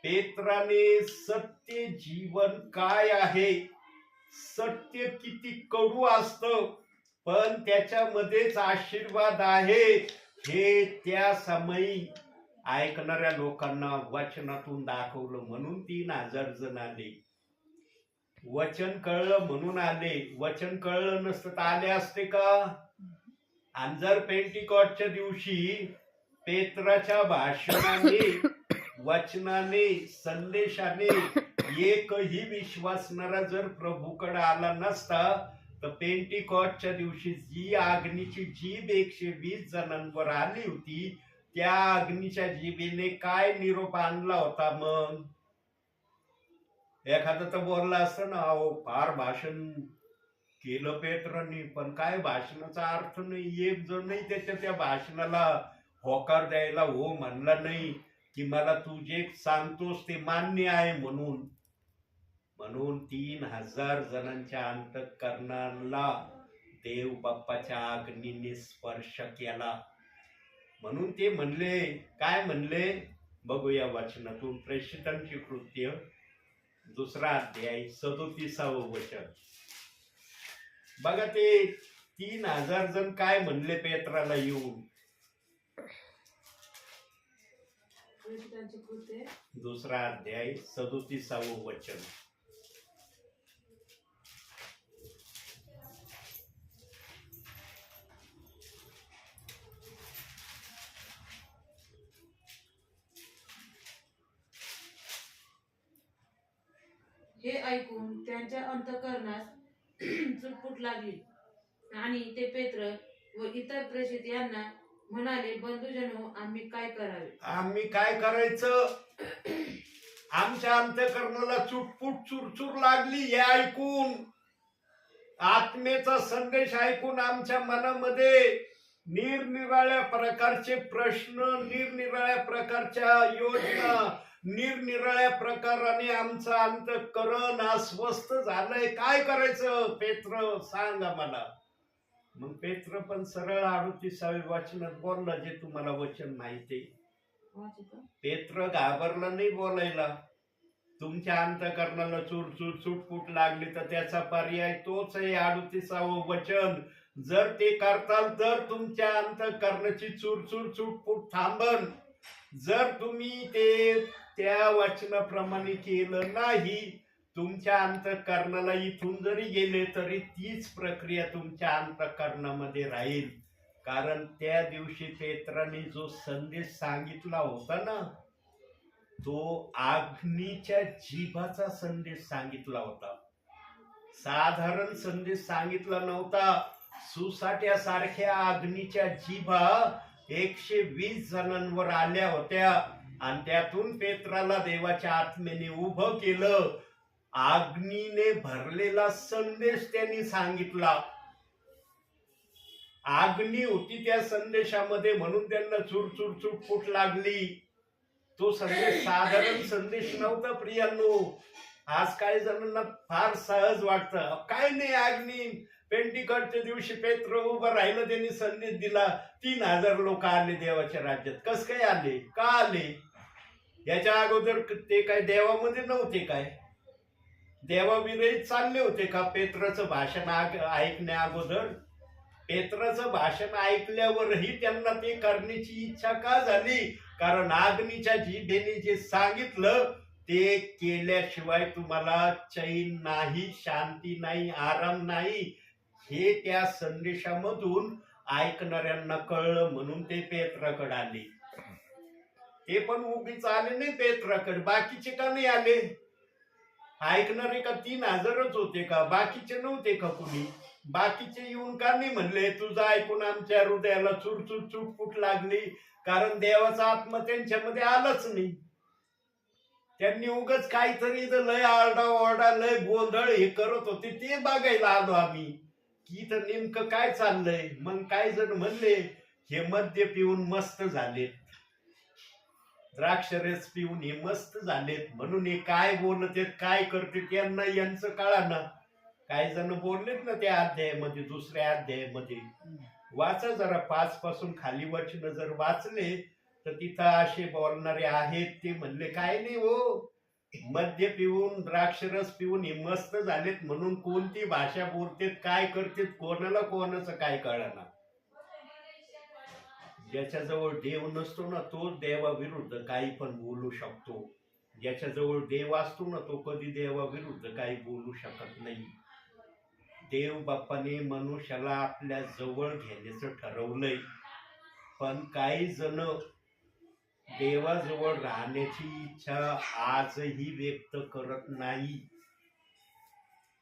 पेत्राने सत्य जीवन काय आहे, सत्य किती कडू असतं पण त्याच्यामध्येच आशीर्वाद आहे हे त्या समयी ऐकणाऱ्या लोकांना वचनातून दाखवलं. म्हणून 3000 जण आले. वचन कळलं म्हणून आले. वचन कळलं नसतं तर आले असते का? आणि जर पेंटिकॉस्टच्या दिवशी पेत्राच्या भाषणाने, वचनाने, संदेशाने एकही विश्वासणारा जर प्रभूकडे आला नसता तर पेंटिकॉस्टच्या दिवशी जी अग्नीची जीभ 120 जणांवर आली होती त्या अग्नीच्या जीभेने काय निरोप आणला होता? मग एखादा तर बोलला असतं ना, अहो फार भाषण केलं पेत्रांनी, पण काय भाषणाचा अर्थ नाही. एक जणही त्या भाषणाला होकार द्यायला हो म्हणला नाही की मला तू जे सांगतोस ते मान्य आहे म्हणून. 3000 जणांच्या अंतःकरणाला देव बाप्पाच्या अग्नीने स्पर्श केला. म्हणून ते म्हणले, काय म्हणले बघूया वचनातून. प्रेषितांची कृत्य 2 अध्याय 37 वचन बघा. ते 3000 जण काय म्हणले पेत्राला येऊन. 2 अध्याय 37 वचन. हे ऐकून त्यांच्या अंतःकरणास चुटपुट लागली आणि ते पेत्र व इतर प्रेषित यांना म्हणाले, बंधुजनो, आम्ही काय करावे? आम्ही काय करायचं? आमच्या अंतःकरणाला चुटपुट चुरचूर लागली हे ऐकून. आत्मेचा संदेश ऐकून आमच्या मनामध्ये निरनिराळ्या प्रकारचे प्रश्न, निरनिराळ्या प्रकारच्या योजना, निरनिराळ्या प्रकाराने आमचं अंतःकरण अस्वस्थ झालंय. काय करायचं पेत्र, सांगा मला. मग पेत्र पण सरळ 38व्या वचनात बोलला जे तुम्हाला वचन माहितीये. पेत्र घाबरला नाही बोलायला. तुमच्या अंतःकरणाला चुरचूर चुटपुट लागली तर त्याचा पर्याय तोच आहे 38वं वचन. जर ते करताल तर तुमच्या अंतःकरणाची चुरचूर चुटपुट थांबन. जर तुम्ही ते त्या वचनाप्रमाणे केलं नाही, तुमच्या अंतःकरणाला इथून जरी गेले तरी तीच प्रक्रिया तुमच्या अंतःकरणामध्ये राहील. कारण त्या दिवशी पेत्राने जो संदेश सांगितला होता ना, तो अग्नीच्या जिभाचा संदेश सांगितला होता. साधारण संदेश सांगितला नव्हता. सुसाट्यासारख्या अग्नीच्या जिभा 120 जणांवर आल्या होत्या आणि त्यातून पेत्राला देवाच्या आत्म्याने उभं केलं. अग्नीने भरलेला संदेश त्यांनी सांगितला. अग्नी होती त्या संदेशामध्ये, म्हणून त्यांना चुरचुर चुटपुट लागली. तो संदेश साधारण संदेश नव्हता प्रियांनो. आज काही जणांना फार सहज वाटतं, काय नाही अग्नी. पेंटिकॉस्टच्या दिवशी पेत्र उभं राहिलं, त्यांनी संदेश दिला, 3000 लोक आले देवाच्या राज्यात. कस काय आले, का आले? याच्या अगोदर ते काय देवामध्ये नव्हते काय? देवाविरहित चालले होते का? पेत्राचं भाषण ऐकण्या अगोदर, पेत्राचं भाषण ऐकल्यावरही त्यांना ते करण्याची इच्छा का झाली? कारण अग्नीच्या जिभेने जे सांगितलं ते केल्याशिवाय तुम्हाला चैन नाही, शांती नाही, आराम नाही, हे त्या संदेशामधून ऐकणाऱ्यांना कळलं. म्हणून ते पेत्राकडे आले. ते पण उगीच आले नाही पेत्राकडे. बाकीचे का नाही आले? ऐकणारे का 3000च होते का? बाकीचे नव्हते का कुणी? बाकीचे येऊन का नाही म्हणले, तुझं ऐकून आमच्या हृदयाला चुरचुर चुटपुट लागली? कारण देवाचा आत्मा त्यांच्यामध्ये आलाच नाही. त्यांनी उगाच काहीतरी लय आरडा ओरडा, लय गोंधळ हे करत होते, ते बघायला आलो आम्ही की इथं नेमकं काय चाललंय. मग काही जण म्हणले हे मद्य पिऊन मस्त झालेत, द्राक्षरस पिऊन हे मस्त झालेत, म्हणून हे काय बोलत आहेत, काय करते त्यांना यांचं कळाना. काही जण बोललेत ना त्या अध्यायामध्ये, दुसऱ्या अध्यायामध्ये वाचा जरा, 5 पासून खाली वचन जर वाचले तर तिथं असे बोलणारे आहेत. ते म्हणले काय नाही हो, मद्य पिऊन द्राक्षरस पिऊन हे मस्त झालेत, म्हणून कोणती भाषा बोलतेत, काय करतेत, कोणाला कोणाचं काय कळना. ज्याच्याजवळ देव नसतो ना, तो देवाविरुद्ध काही पण बोलू शकतो. ज्याच्याजवळ देव असतो ना, तो कधी देवाविरुद्ध काही बोलू शकत नाही. देव बाप्पाने मनुष्याला आपल्या जवळ घेण्याचं ठरवलंय, पण काही जण देवाजवळ राहण्याची इच्छा आजही व्यक्त करत नाही.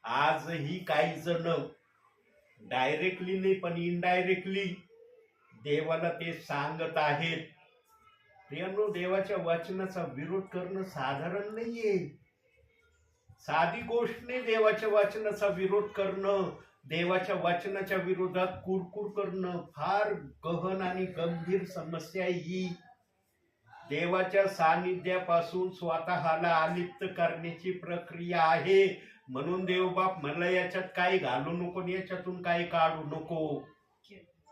आजही काही जण डायरेक्टली नाही पण इनडायरेक्टली देवाला ते सांगत आहेत. प्रियांनो, देवाच्या वचनाचा विरोध करणं साधारण नाहीये, साधी गोष्ट नाही. देवाच्या वचनाचा विरोध करणं, देवाच्या वचनाच्या विरोधात कुरकुर करणं फार गहन आणि गंभीर समस्या आहे ही. देवाच्या सानिध्यापासून स्वतःला अलिप्त करण्याची प्रक्रिया आहे. म्हणून देवबाप म्हणला याच्यात काही घालू नको, याच्यातून काही काढू नको.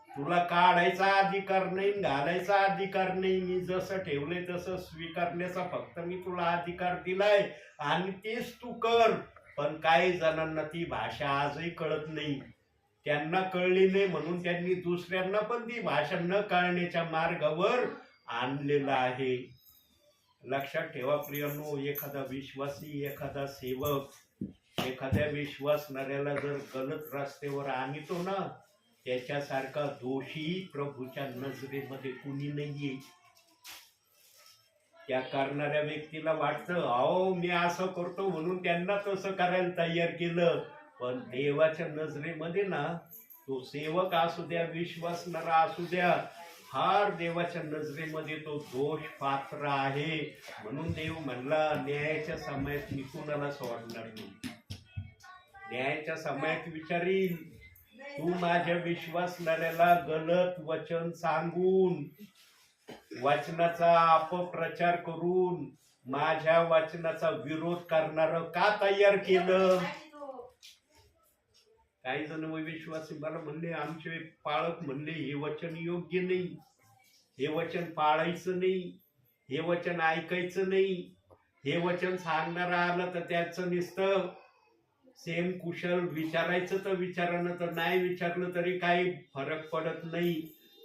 तुला काढायचा अधिकार नाही, घालायचा अधिकार नाही. मी जसं ठेवलंय तसं स्वीकारण्याचा फक्त मी तुला अधिकार दिलाय आणि तेच तू कर. पण काही जणांना ती भाषा आजही कळत नाही. त्यांना कळली नाही म्हणून त्यांनी दुसऱ्यांना पण ती भाषा न कळण्याच्या मार्गावर आणलेला आहे. लक्षात ठेवा प्रियांनो, एखादा विश्वासी, एखादा सेवक एखाद्या विश्वासणाऱ्याला जर गलत रस्त्यावर आणतो ना, त्याच्यासारखा दोषी प्रभूच्या नजरेमध्ये कुणी नाहीये. त्या करणाऱ्या व्यक्तीला वाटतं अहो मी असं करतो म्हणून त्यांना तसं करायला तयार केलं, पण देवाच्या नजरेमध्ये ना, तो सेवक असू द्या, विश्वासणारा असू द्या, फार देवाच्या नजरेमध्ये तो दोष पात्र आहे. म्हणून देव म्हणला न्यायाच्या समयात मी कुणाला सोडणार नाही. न्यायाच्या समयात विचारील, तू माझ्या विश्वासणाऱ्याला गलत वचन सांगून, वचनाचा अपप्रचार करून, माझ्या वचनाचा विरोध करणार का तयार केलं? काही जण विश्वासी मला म्हणले, आमचे पाळक म्हणले हे वचन योग्य नाही, हे वचन पाळायचं नाही, हे वचन ऐकायचं नाही, हे वचन सांगणारा आलं तर त्याचं नुसतं सेम कुशल विचारायचं तर विचारानं, तर नाही विचारलं तरी काही फरक पडत नाही.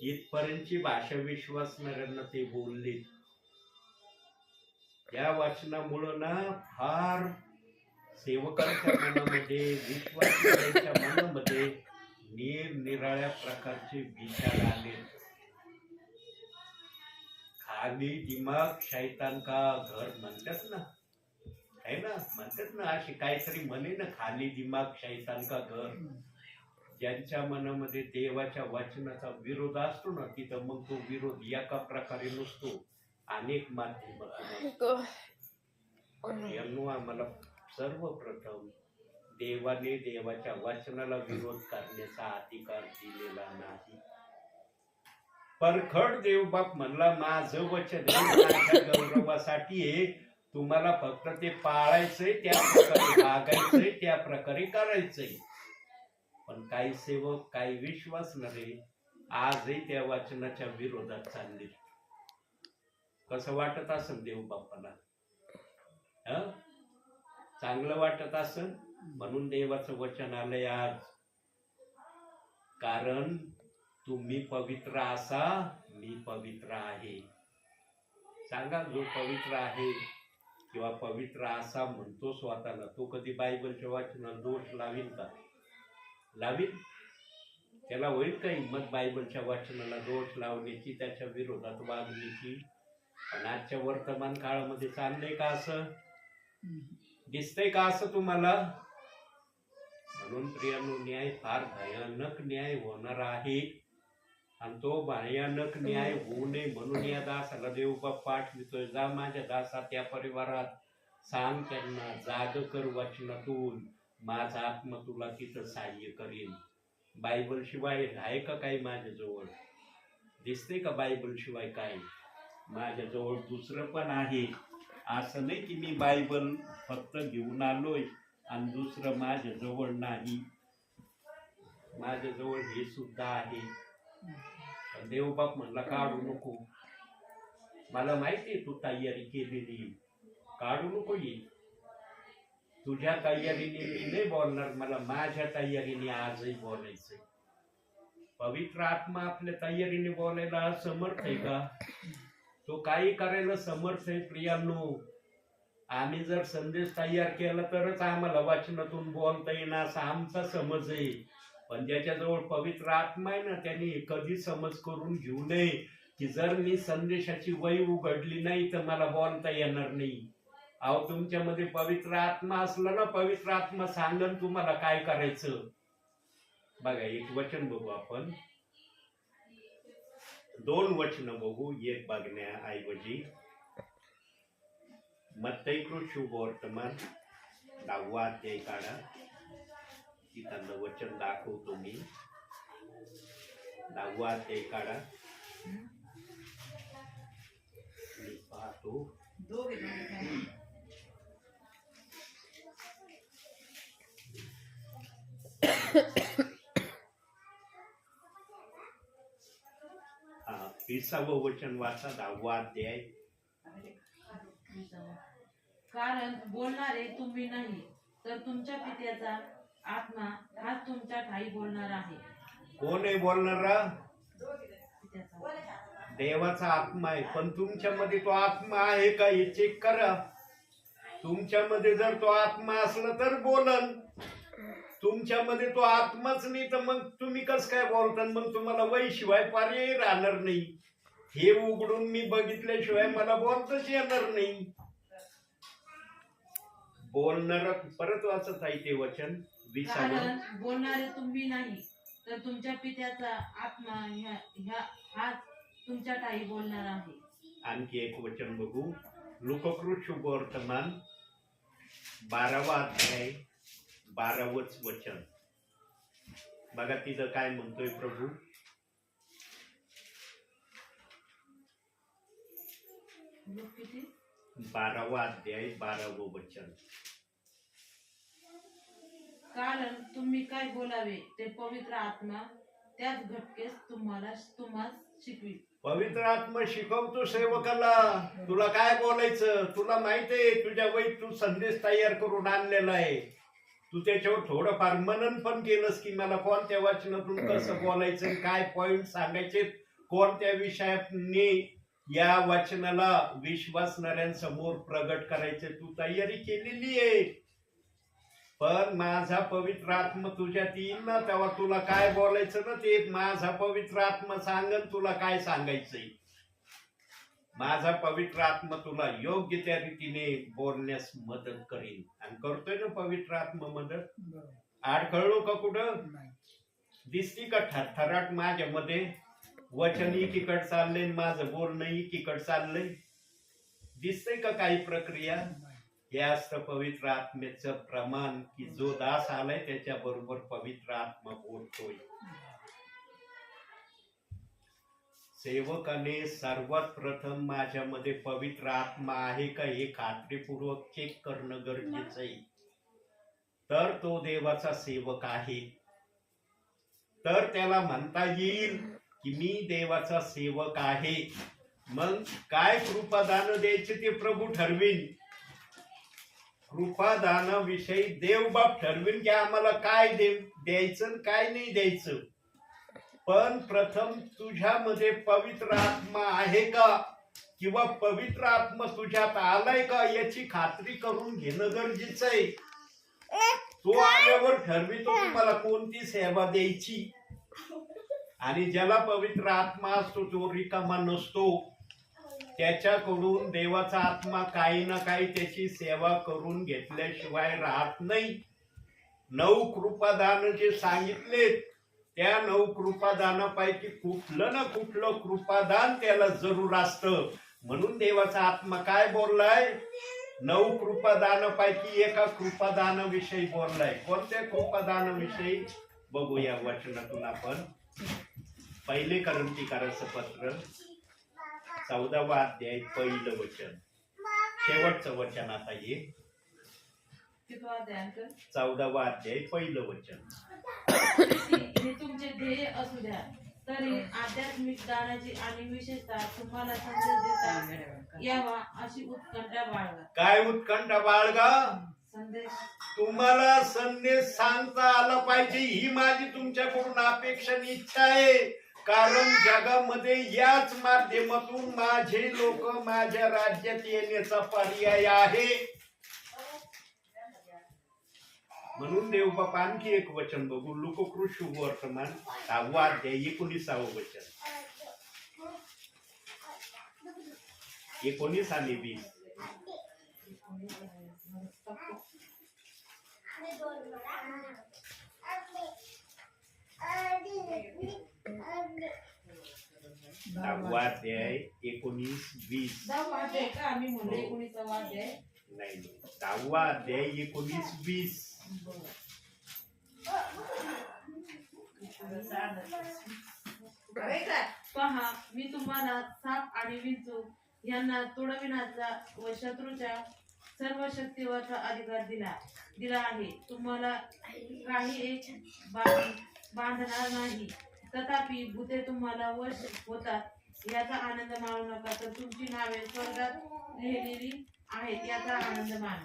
इथपर्यंतची भाषा विश्वासणाऱ्यांना ते बोलले. या वचनामुळं ना फार सेवकांच्या मनामध्ये, विश्वासणाऱ्यांच्या मनामध्ये निरनिराळ्या प्रकारचे विचार आले. खाली दिमाग शैतान का घर म्हणतात ना, आहे ना, म्हणतात ना, अशी काहीतरी म्हणे ना, खाली दिमाग शैतान का घर. ज्यांच्या मनामध्ये देवाच्या वचनाचा विरोध असतो ना, तिथं मग तो विरोध एका प्रकारे नसतो, अनेक माध्यमातून. यांनो आम्हाला सर्वप्रथम देवाने देवाच्या वचनाला विरोध करण्याचा अधिकार दिलेला नाही. परखड देवबाप म्हणला, माझं वचन माझ्या गौरवासाठी आहे, तुम्हाला फक्त ते पाळायचंय, त्या प्रकारे वागायचंय, त्या प्रकारे करायचंय. पण काही सेवक, काही विश्वासणारे आजही त्या वचनाच्या विरोधात चालले. कसं वाटत असेल देवबापाला? चांगलं वाटत असेल म्हणून देवाचं वचन आलंय आज. कारण तुम्ही पवित्र असा, मी पवित्र आहे. सांगा, जो पवित्र आहे किंवा पवित्र असा म्हणतो स्वतःला, तो कधी बायबलच्या वाचनाला दोष लावील का? लावील? त्याला होईल का हिंमत बायबलच्या वाचनाला दोष लावण्याची, त्याच्या विरोधात वागण्याची? पण आजच्या वर्तमान काळामध्ये चाललंय का असं? दिसतंय का असं तुम्हाला? म्हणून प्रियांनो, न्याय फार भयानक न्याय होणार आहे. आणि तो भयानक न्याय होऊ नये म्हणून या दासाला देवबाप पाठवितोय, जा माझ्या दासा त्या परिवारात, सांग त्यांना, जाग कर वचनातून, माझा आत्मा तुला तिथं सहाय्य करेल. बायबल शिवाय आहे का काही माझ्याजवळ? दिसते का बायबल शिवाय काय? माझ्याजवळ दुसरं पण आहे. असं नाही की मी बायबल फक्त घेऊन आलोय आणि दुसरं माझ्याजवळ नाही. माझ्याजवळ हे सुद्धा आहे. देवबाप म्हणला, काढू नको. मला माहितीये तू तयारी केलेली, काढू नको. ये तुझ्या तयारीने मी नाही बोलणार, मला माझ्या तयारीने आजही बोलायचंय. पवित्र आत्मा आपल्या तयारीने बोलायला समर्थ आहे का? तो काही करायला समर्थ आहे प्रियांनो. आम्ही जर संदेश तयार केला तरच आम्हाला वाचनातून बोलता येणार असा आमचा समज आहे. पण ज्याच्याजवळ पवित्र आत्मा आहे ना, त्यांनी कधी समज करून घेऊ नये की जर मी संदेशाची वही उघडली नाही तर मला बोलता येणार नाही. अहो, तुमच्यामध्ये पवित्र आत्मा असला ना, पवित्र आत्मा सांगन तुम्हाला काय करायचं. बघा, एक वचन बघू आपण, दोन वचन बघू एक बघण्याऐवजी. मत्तई शुभ वर्तमान 10वा अध्याय काढा, तिथलं वचन दाखवतो मी. 10वा अध्याय काढा, मी पाहतो. हा, 20वं वचन वाचा, 10वा अध्याय. कारण बोलणारे तुम्ही नाही, तर तुमच्या पित्याचा आत्मा हाच तुमच्या ठाई बोलणार आहे. कोण आहे बोलणारा? देवाचा आत्मा आहे. पण तुमच्यामध्ये तो आत्मा आहे का हे चेक करा. तुमच्यामध्ये जर तो आत्मा असला तर बोलन. तुमच्यामध्ये तो आत्माच नाही तर मग तुम्ही कसं काय बोलता? मग तुम्हाला वही शिवाय पर्याय राहणार नाही. हे उघडून मी बघितल्याशिवाय मला बोलताच येणार नाही. बोलणार, परत वाचत आहे ते वचन 20वं. कारण बोलणारे तुम्ही नाही, तर तुमच्या पित्याचा आत्मा हाच तुमच्या ठाई बोलणार आहे. आणखी एक वचन बघू, लूकाकृत शुभ वर्तमान 12वा अध्याय 12वंच वचन. बघा तिथं काय म्हणतोय प्रभू. किती? 12वा अध्याय 12वं वचन. कारण तुम्ही काय बोलावे ते पवित्र आत्मा त्याच घटकेस तुम्हाला शिकवी. पवित्र आत्मा शिकवतो सेवकाला. तुला काय बोलायचं तुला माहितीये. तुझ्या वहीत तू संदेश तयार करून आणलेला आहे. तू त्याच्यावर थोडंफार मनन पण केलंस की मला कोणत्या वचनातून कसं बोलायचं, काय पॉइंट सांगायचे, कोणत्या विषयाने या वचनाला विश्वासणाऱ्यांसमोर प्रगट करायचे. तू तयारी केलेली आहे. पण माझा पवित्र आत्मा तुझ्यात येईल ना, तेव्हा तुला काय बोलायचं ना ते माझा पवित्र आत्मा सांगन तुला काय सांगायचंय. माझा पवित्र आत्मा तुला योग्य त्या रीतीने बोलण्यास मदत करेल. आणि करतोय ना पवित्र आत्मा मदत. अडखळलो का कुठं? दिसती का थरथराट माझ्यामध्ये? वचन एकीकडे चाललंय, माझं बोलणं एकीकडे चाललंय. दिसतंय का काही प्रक्रिया? हे असतं पवित्र आत्म्याचं प्रमाण, की जो दास आलाय त्याच्या बरोबर पवित्र आत्मा बोलतोय. सेवकाने सर्वात प्रथम माझ्यामध्ये पवित्र आत्मा आहे का हे खात्रीपूर्वक चेक करणं गरजेचं आहे. तर तो देवाचा सेवक आहे. तर त्याला म्हणता येईल की मी देवाचा सेवक आहे. मग काय कृपादान द्यायचे ते प्रभू ठरवीन. कृपादानाविषयी देवबाप ठरवीन की आम्हाला काय द्यायचं काय नाही द्यायचं. पण प्रथम तुझ्यामध्ये पवित्र आत्मा आहे का, किंवा पवित्र आत्मा तुझ्यात आलाय का याची खात्री करून घेणं गरजेचं आहे. तो आल्यावर ठरवितो तुम्हाला कोणती सेवा द्यायची. आणि ज्याला पवित्र आत्मा असतो तो रिकामा नसतो. त्याच्याकडून देवाचा आत्मा काही ना काही त्याची सेवा करून घेतल्याशिवाय राहत नाही. 9 कृपादान जे सांगितले त्या 9 कृपादानापैकी कुठलं ना कुठलं कृपादान त्याला जरूर असतं. म्हणून देवाचा आत्मा काय बोललाय? 9 कृपादानापैकी एका कृपादानाविषयी बोललाय. कोणत्या कृपादानाविषयी बघूया वचनातून आपण. पहिले करंथीकराचं पत्र 14वा अध्याय 1 वचन, शेवटचं वचन. आता हे 14वा अध्याय 1 वचन. हे तुमचे ध्येय असू द्या, तरी आध्यात्मिक दानाची आणि विशेषतः तुम्हाला संदेश देता यावा अशी उत्कंठा बाळगा. काय उत्कंठा बाळगा? संदेश. तुम्हाला संदेश सांगता आला पाहिजे ही माझी तुमच्याकडून अपेक्षा आणि इच्छा आहे. कारण जगामध्ये याच माध्यमातून माझे लोक माझ्या राज्यात येण्याचा पर्याय आहे. म्हणून देवबाप आणखी एक वचन बघू. लोककृष वर्तमान 6वा अध्याय 19वे वचन. 19 आणि 20. दहावा अध्याय 19-20. आम्ही म्हणले 19वा अध्याय नाही, 10वा अध्याय 19-20. पहा, मी तुम्हाला साप आणि विंचू यांना तोडविण्याचा व शत्रूच्या सर्व शक्तीवरचा अधिकार दिला आहे. तुम्हाला काही एक बांधणार नाही. तथापि भूते तुम्हाला वश होतात याचा आनंद मानू नका, तर तुमची नावे स्वर्गात लिहिलेली आहेत याचा आनंद माना.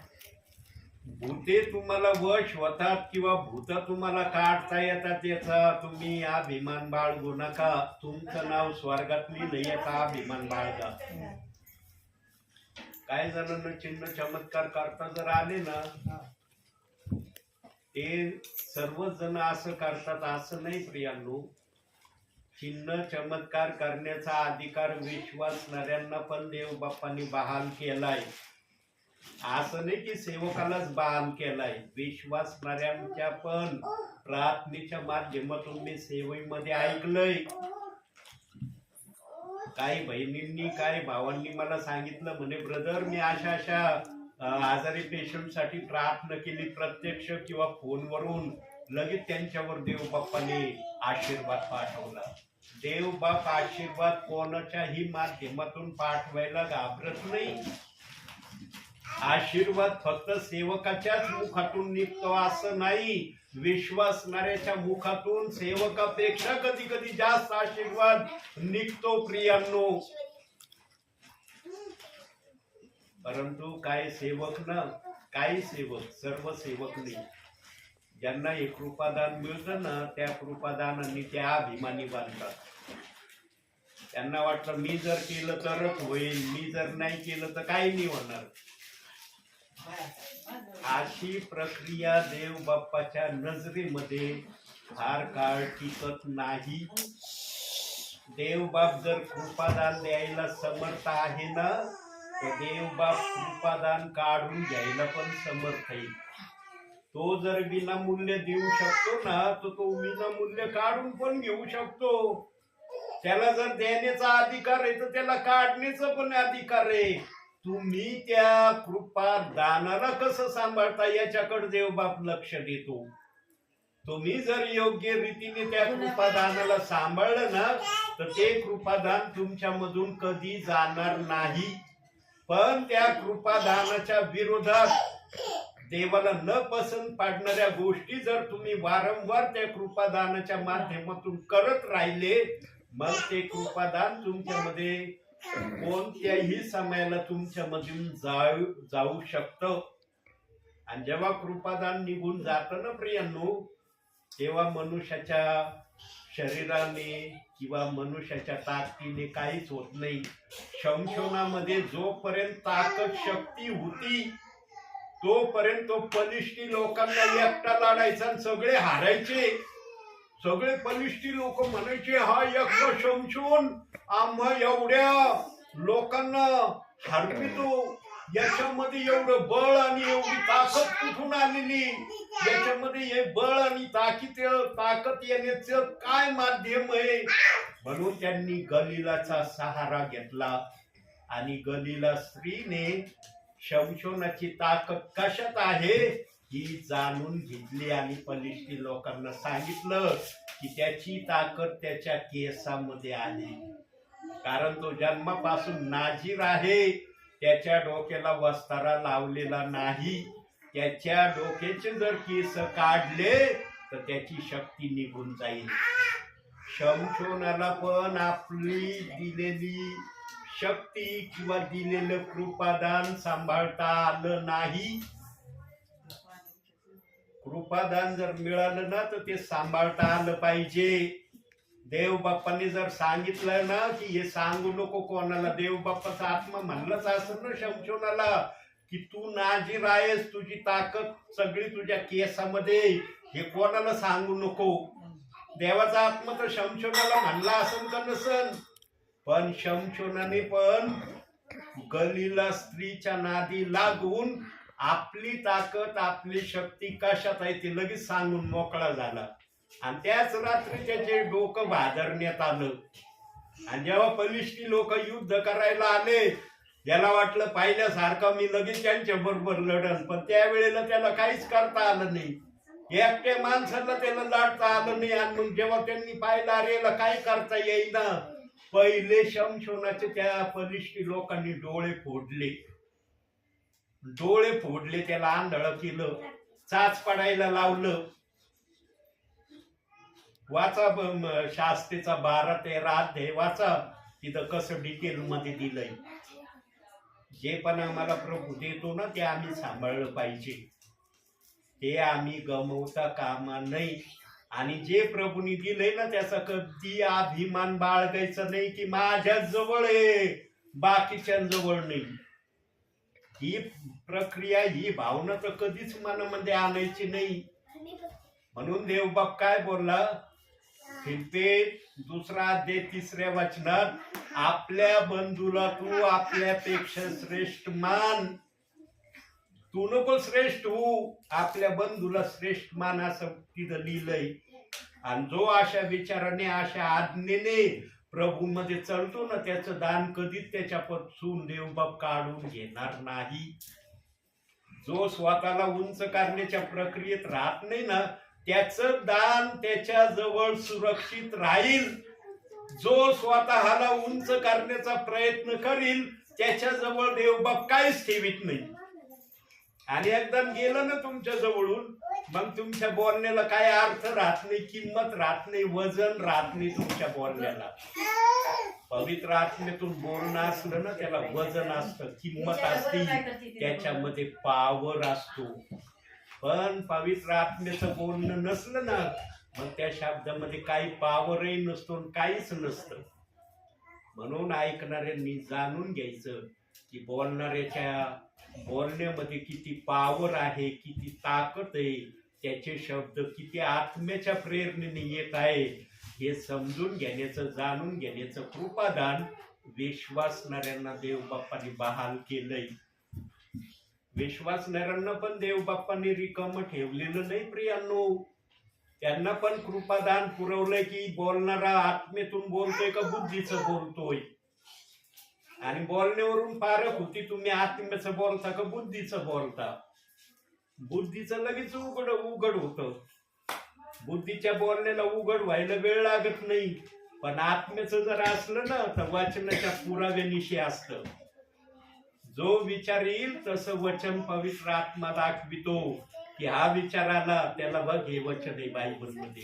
भूते तुम्हाला वश होतात किंवा भूत तुम्हाला काढता येतात याचा तुम्ही अभिमान बाळगू नका. तुमचं नाव स्वर्गात लिहिलं याचा अभिमान बाळगा. काही जणांना चिन्ह चमत्कार करता जर आले ना, ते सर्वच जण असं करतात असं नाही प्रियांनो. चिन्ह चमत्कार करण्याचा अधिकार विश्वासणाऱ्यांना पण देव बाप्पांनी बहाल केलाय. असं नाही की सेवकालाच बहाल केलाय, विश्वासणाऱ्यांच्या पण प्रार्थनेच्या माध्यमातून मी सेवेमध्ये ऐकलंय. काही बहिणींनी काही भावांनी मला सांगितलं म्हणे, ब्रदर मी अशा आजारी पेशंट साठी प्रार्थना केली प्रत्यक्ष किंवा फोनवरून, लगेच त्यांच्यावर देव बाप्पाने आशीर्वाद पाठवला. देव बाप आशीर्वाद कोणाच्याही माध्यमातून पाठवायला घाबरत नाही. आशीर्वाद फक्त सेवकाच्याच मुखातून निघतो असं नाही, विश्वासणाऱ्याच्या मुखातून सेवकापेक्षा कधी कधी जास्त आशीर्वाद निघतो प्रियांनो. परंतु काही सेवक ना, काही सेवक, सर्व सेवक नाही, ज्यांना हे कृपादान मिळतं ना त्या कृपादानांनी त्या अभिमानी बांधतात. त्यांना वाटतं मी जर केलं तरच होईल, मी जर नाही केलं तर काही नाही होणार. अशी प्रक्रिया देव बाप्पाच्या नजरेमध्ये फार काळ टिकत नाही. देव बाप जर कृपादान द्यायला समर्थ आहे ना, तर देव बाप कृपादान काढून घ्यायला पण समर्थ आहे. तो जर विनामूल्य देऊ शकतो ना, तर तो विनामूल्य काढून पण घेऊ शकतो. त्याला जर देण्याचा अधिकार आहे तर त्याला काढण्याचा पण अधिकार आहे. तुम्ही त्या कृपा दानाला कसं सांभाळता याच्याकडे देव बाप लक्ष देतो. तुम्ही जर योग्य रीतीने त्या कृपादानाला सांभाळलं ना, तर ते कृपादान तुमच्यामधून कधी जाणार नाही. पण त्या कृपादानाच्या विरोधात देवाला न पसंत पाडणाऱ्या गोष्टी जर तुम्ही वारंवार त्या कृपादानाच्या माध्यमातून करत राहिले, मग ते कृपादान तुमच्यामध्ये कोणत्याही समयाला तुमच्यामधून जाऊ शकतं. आणि जेव्हा कृपादान निघून जातं ना प्रियांनो, तेव्हा मनुष्याच्या शरीराने किंवा मनुष्याच्या ताकदीने काहीच होत नाही. संशोधनामध्ये जोपर्यंत ताकद शक्ती होती तोपर्यंत तो बलिष्ठी लोकांना एकटा लढायचा आणि सगळे हारायचे. सगळे बलिष्ठी लोक म्हणायचे, हा एकटा शमशोन आम्हा एवढ्या लोकांना हरपितो. याच्यामध्ये एवढं बळ आणि एवढी ताकद कुठून आलेली? याच्यामध्ये हे बळ आणि ताकद येण्याचं काय माध्यम आहे? म्हणून त्यांनी गलिलाचा सहारा घेतला आणि गलिला स्त्रीने शमशोनाची ताकद कशात आहे ही जाणून घेतली आणि बलिष्ठी लोकांना सांगितलं की त्याची ताकद त्याच्या केसामध्ये आहे. कारण तो जन्मापासून नाजीर आहे. त्याच्या डोक्याला वस्तारा लावलेला नाही. त्याच्या डोक्याचे जर केस काढले तर त्याची शक्ती निघून जाईल. शमशोनाला पण आपली दिलेली शक्ती किंवा दिलेलं कृपादान सांभाळता आलं नाही. कृपादान जर मिळालं ना तर ते सांभाळता आलं पाहिजे. देव बाप्पाने जर सांगितलं ना की हे सांगू नको कोणाला, देव बाप्पाचा आत्मा म्हणलंच असं ना शमशोनाला की तू नाजीर आहेस, तुझी ताकद सगळी तुझ्या केसामध्ये, हे कोणाला सांगू नको. देवाचा आत्मा तर शमशोनाला म्हणला असन का नसन, पण शमशोनाने पण गलिला स्त्रीच्या नादी लागून आपली ताकद आपली शक्ती कशात आहे ते लगेच सांगून मोकळा झाला. आणि त्याच रात्री त्याचे डोकं भादरण्यात आलं. आणि जेव्हा बलिष्ठी लोक युद्ध करायला आले, याला वाटलं पाहिल्यासारखं मी लगेच त्यांच्या बरोबर लढन, पण त्यावेळेला त्याला काहीच करता आलं नाही. एकट्या माणसाला त्याला लढता आलं नाही. आणि मग जेव्हा त्यांनी पाहिलं अरे याला काय करता येईना, पहिले शमशोनाचे त्या बलिष्ठी लोकांनी डोळे फोडले, त्याला आंधळ केलं, चाच पडायला लावलं. वाचा शास्त्रीचा 12-13 अध्याय वाचा, तिथं कसं डिटेल मध्ये दिलंय. जे पण आम्हाला प्रभू देतो ना ते आम्ही सांभाळलं पाहिजे, ते आम्ही गमवता कामा नाही. आणि जे प्रभूंनी दिलंय ना त्याचा कधी अभिमान बाळगायचा नाही की माझ्या जवळ आहे बाकीच्या जवळ नाही. ही प्रक्रिया ही भावना तर कधीच मनामध्ये आणायची नाही. म्हणून देवबाप काय बोलला, फिलिप्पी 2 अध्याय 3 वचनात, आपल्या बंधूला तू आपल्यापेक्षा श्रेष्ठ मान. तू नको श्रेष्ठ हो, आपल्या बंधूला श्रेष्ठ मान असं तिथं लिहिलंय. आणि जो अशा विचाराने अशा आज्ञेने प्रभू मध्ये चालतो ना त्याचं दान कधीच त्याच्यापासून देवबाप काढून घेणार नाही. जो स्वतःला उंच करण्याच्या प्रक्रियेत राहत नाही ना त्याचं दान त्याच्या जवळ सुरक्षित राहील. जो स्वतःला उंच करण्याचा प्रयत्न करील त्याच्या जवळ देवबाप काहीच ठेवीत नाही. आणि एकदा गेलं ना तुमच्या जवळून मग तुमच्या बोलण्याला काय अर्थ राहत नाही, किंमत राहत नाही, वजन राहत नाही तुमच्या बोलण्याला. पवित्र आत्मेतून बोलणं असलं ना त्याला वजन असतं, किंमत असते, त्याच्यामध्ये पावर असतो. पण पवित्र आत्मेचं बोलणं नसलं ना मग त्या शब्दामध्ये काही पावरही नसतो, काहीच नसतं. म्हणून ऐकणाऱ्यांनी जाणून घ्यायचं की बोलणाऱ्याच्या बोलण्यामध्ये किती पावर आहे, किती ताकद आहे, त्याचे शब्द किती आत्म्याच्या प्रेरणेने येत आहे हे समजून घेण्याचं, जाणून घेण्याचं कृपादान विश्वासणाऱ्यांना देव बाप्पांनी बहाल केलंय. विश्वासणाऱ्यांना पण देव बाप्पांनी रिकामं ठेवलेलं नाही प्रियांनो. त्यांना पण कृपादान पुरवलंय की बोलणारा आत्मेतून बोलतोय का बुद्धीचं बोलतोय. आणि बोलण्यावरून फारक होती, तुम्ही आत्म्याचं बोलता का बुद्धीचं बोलता. बुद्धीचं लगेच उघड होतं. बुद्धीच्या बोलण्याला उघड व्हायला वेळ लागत नाही. पण आत्म्याचं जर असलं ना तर वचनाच्या पुराव्यानिशी असतं. जो विचार येईल तसं वचन पवित्र आत्मा दाखवितो की हा विचार आला, त्याला बघ हे वचन आहे बायबल मध्ये.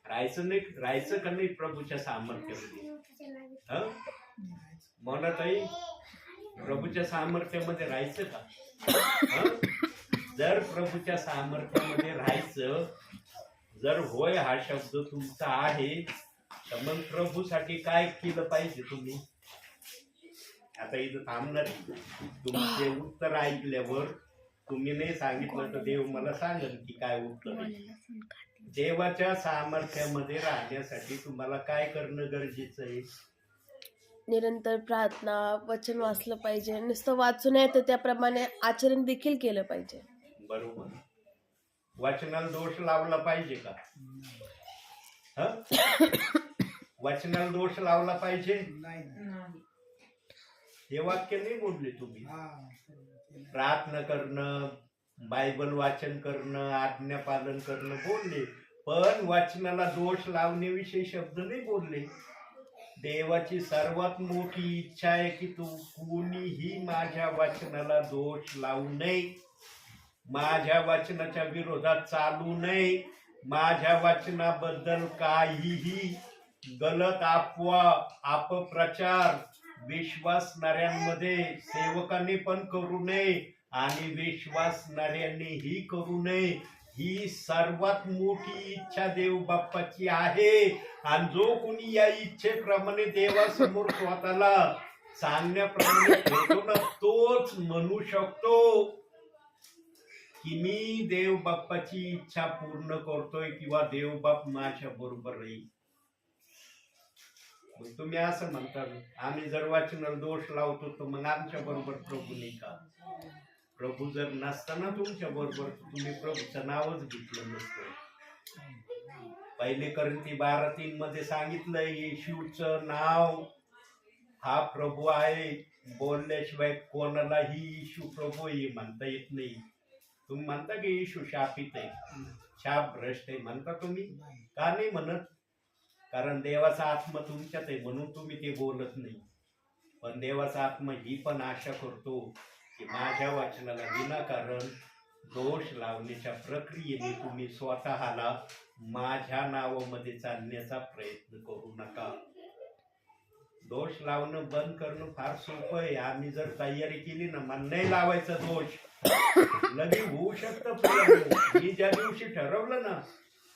राहायचं का नाही प्रभूच्या सामर्थ्यामध्ये. मनातही प्रभूच्या सामर्थ्यामध्ये राहायचं का. जर प्रभूच्या सामर्थ्यामध्ये राहायचं, जर होय हा शब्द तुमचा आहे, तर मग प्रभूसाठी काय केलं पाहिजे तुम्ही. आता इथं थांबणार. तुमचे उत्तर ऐकल्यावर तुम्ही नाही सांगितलं तर देव मला सांगेल की काय उत्तर आहे. देवाच्या सामर्थ्यामध्ये राहण्यासाठी तुम्हाला काय करणं गरजेचं आहे. निरंतर प्रार्थना, वचन वाचलं पाहिजे. नुसतं वाचून आहे तर त्याप्रमाणे आचरण देखील केलं पाहिजे. बरोबर. वचनाला दोष लावला पाहिजे का. वचनाला दोष लावला पाहिजे नाही. हे वाक्य नाही बोलले तुम्ही. प्रार्थना करणं, बायबल वाचन करणं, आज्ञा पालन करणं बोलले, पण वचनाला दोष लावण्याविषयी शब्द नाही बोलले. देवाची सर्वात मोठी इच्छा आहे की तू कोणीही माझ्या वचनाला दोष लावू नये, माझ्या वचनाच्या विरोधात चालू नये, माझ्या वचनाबद्दल काहीही गलत अफवा, अपप्रचार विश्वासणाऱ्यांमध्ये सेवकांनी पण करू नये आणि विश्वासणाऱ्यांनीही करू नये. ही सर्वात मोठी इच्छा देव बाप्पाची आहे. आणि जो कोणी या इच्छेप्रमाणे देवासमोर स्वतःला सांगण्याप्रमाणे ठेवतो ना, तोच म्हणू शकतो की मी देव बाप्पाची इच्छा पूर्ण करतोय किंवा देव बाप माझ्या बरोबर राहील. तुम्ही असं म्हणता आम्ही जर वाचनाला दोष लावतो तर मग आमच्या बरोबर प्रभू नाही का. प्रभू जर नसताना तुमच्या बरोबर तुम्ही प्रभूचं नावच घेतलं नसतं. पहिले कोरिंथी 12:3 मध्ये सांगितलंय येशूचं नाव हा प्रभू आहे. बोलल्याशिवाय कोणालाही येशू प्रभू हे म्हणता येत नाही. तुम्ही म्हणता की येशू शापित आहे, शाप भ्रष्ट आहे म्हणता तुम्ही. का नाही म्हणत. कारण देवाचा आत्मा तुमच्यात आहे म्हणून तुम्ही ते बोलत नाही. पण देवाचा आत्मा ही पण आशा करतो की माझ्या वचनाला विनाकारण दोष लावण्याच्या प्रक्रियेने तुम्ही स्वतःला माझ्या नावामध्ये चालण्याचा प्रयत्न करू नका. दोष लावणं बंद करणं फार सोपं आहे. आम्ही जर तयारी केली ना, मला नाही लावायचा दोष, लगेच होऊ शकतं. मी ज्या दिवशी ठरवलं ना,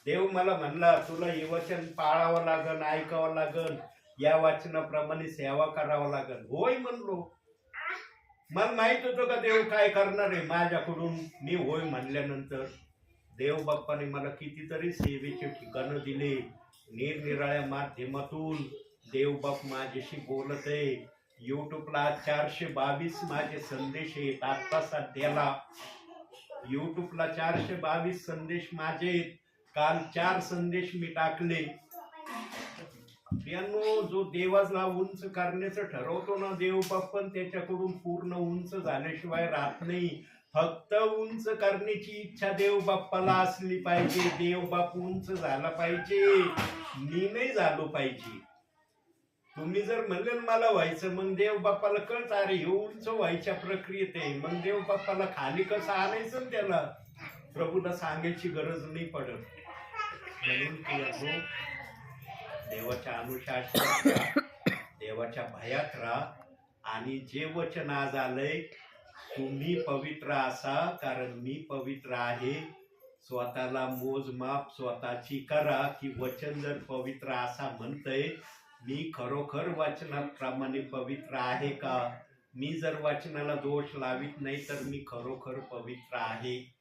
देव मला म्हणला तुला हे वचन पाळावं लागल, ऐकावं लागल, या वचनाप्रमाणे सेवा करावं लागल. होय म्हणलो. मला माहित होतं का देव काय करणार आहे माझ्याकडून. मी होय म्हणल्यानंतर देव बाप्पाने मला कितीतरी सेवेचे ठिकाणं दिले. निरनिराळ्या माध्यमातून देव बाप माझ्याशी बोलत आहे. युट्यूबला 422 माझे संदेश आहेत. आता सध्याला युट्यूबला 422 संदेश माझे आहेत. काल 4 संदेश मी टाकले. जो देवाला उंच करण्याचं ठरवतो ना देव बाप्पन, त्याच्याकडून पूर्ण उंच झाल्याशिवाय राहत नाही. फक्त उंच करण्याची इच्छा देव बाप्पाला असली पाहिजे. देव बाप उंच झाला पाहिजे, मी नाही झालो पाहिजे. तुम्ही जर म्हणले मला व्हायचं, मग देव बाप्पाला कळत अरे हे उंच व्हायच्या प्रक्रियेत आहे. मग देव बाप्पाला खाली कसं आणायचं त्याला प्रभूला सांगायची गरज नाही पडत. म्हणून देवाच्या अनुशासनात, देवाच्या भयात राहा आणि जे वचन आज आलंय तुम्ही पवित्र असा कारण मी पवित्र आहे. स्वतःला मोजमाप स्वतःची करा की वचन जर पवित्र असा म्हणतंय, मी खरोखर वचनाप्रमाणे पवित्र आहे का? मी जर वचनाला दोष लावित नाही तर मी खरोखर पवित्र आहे.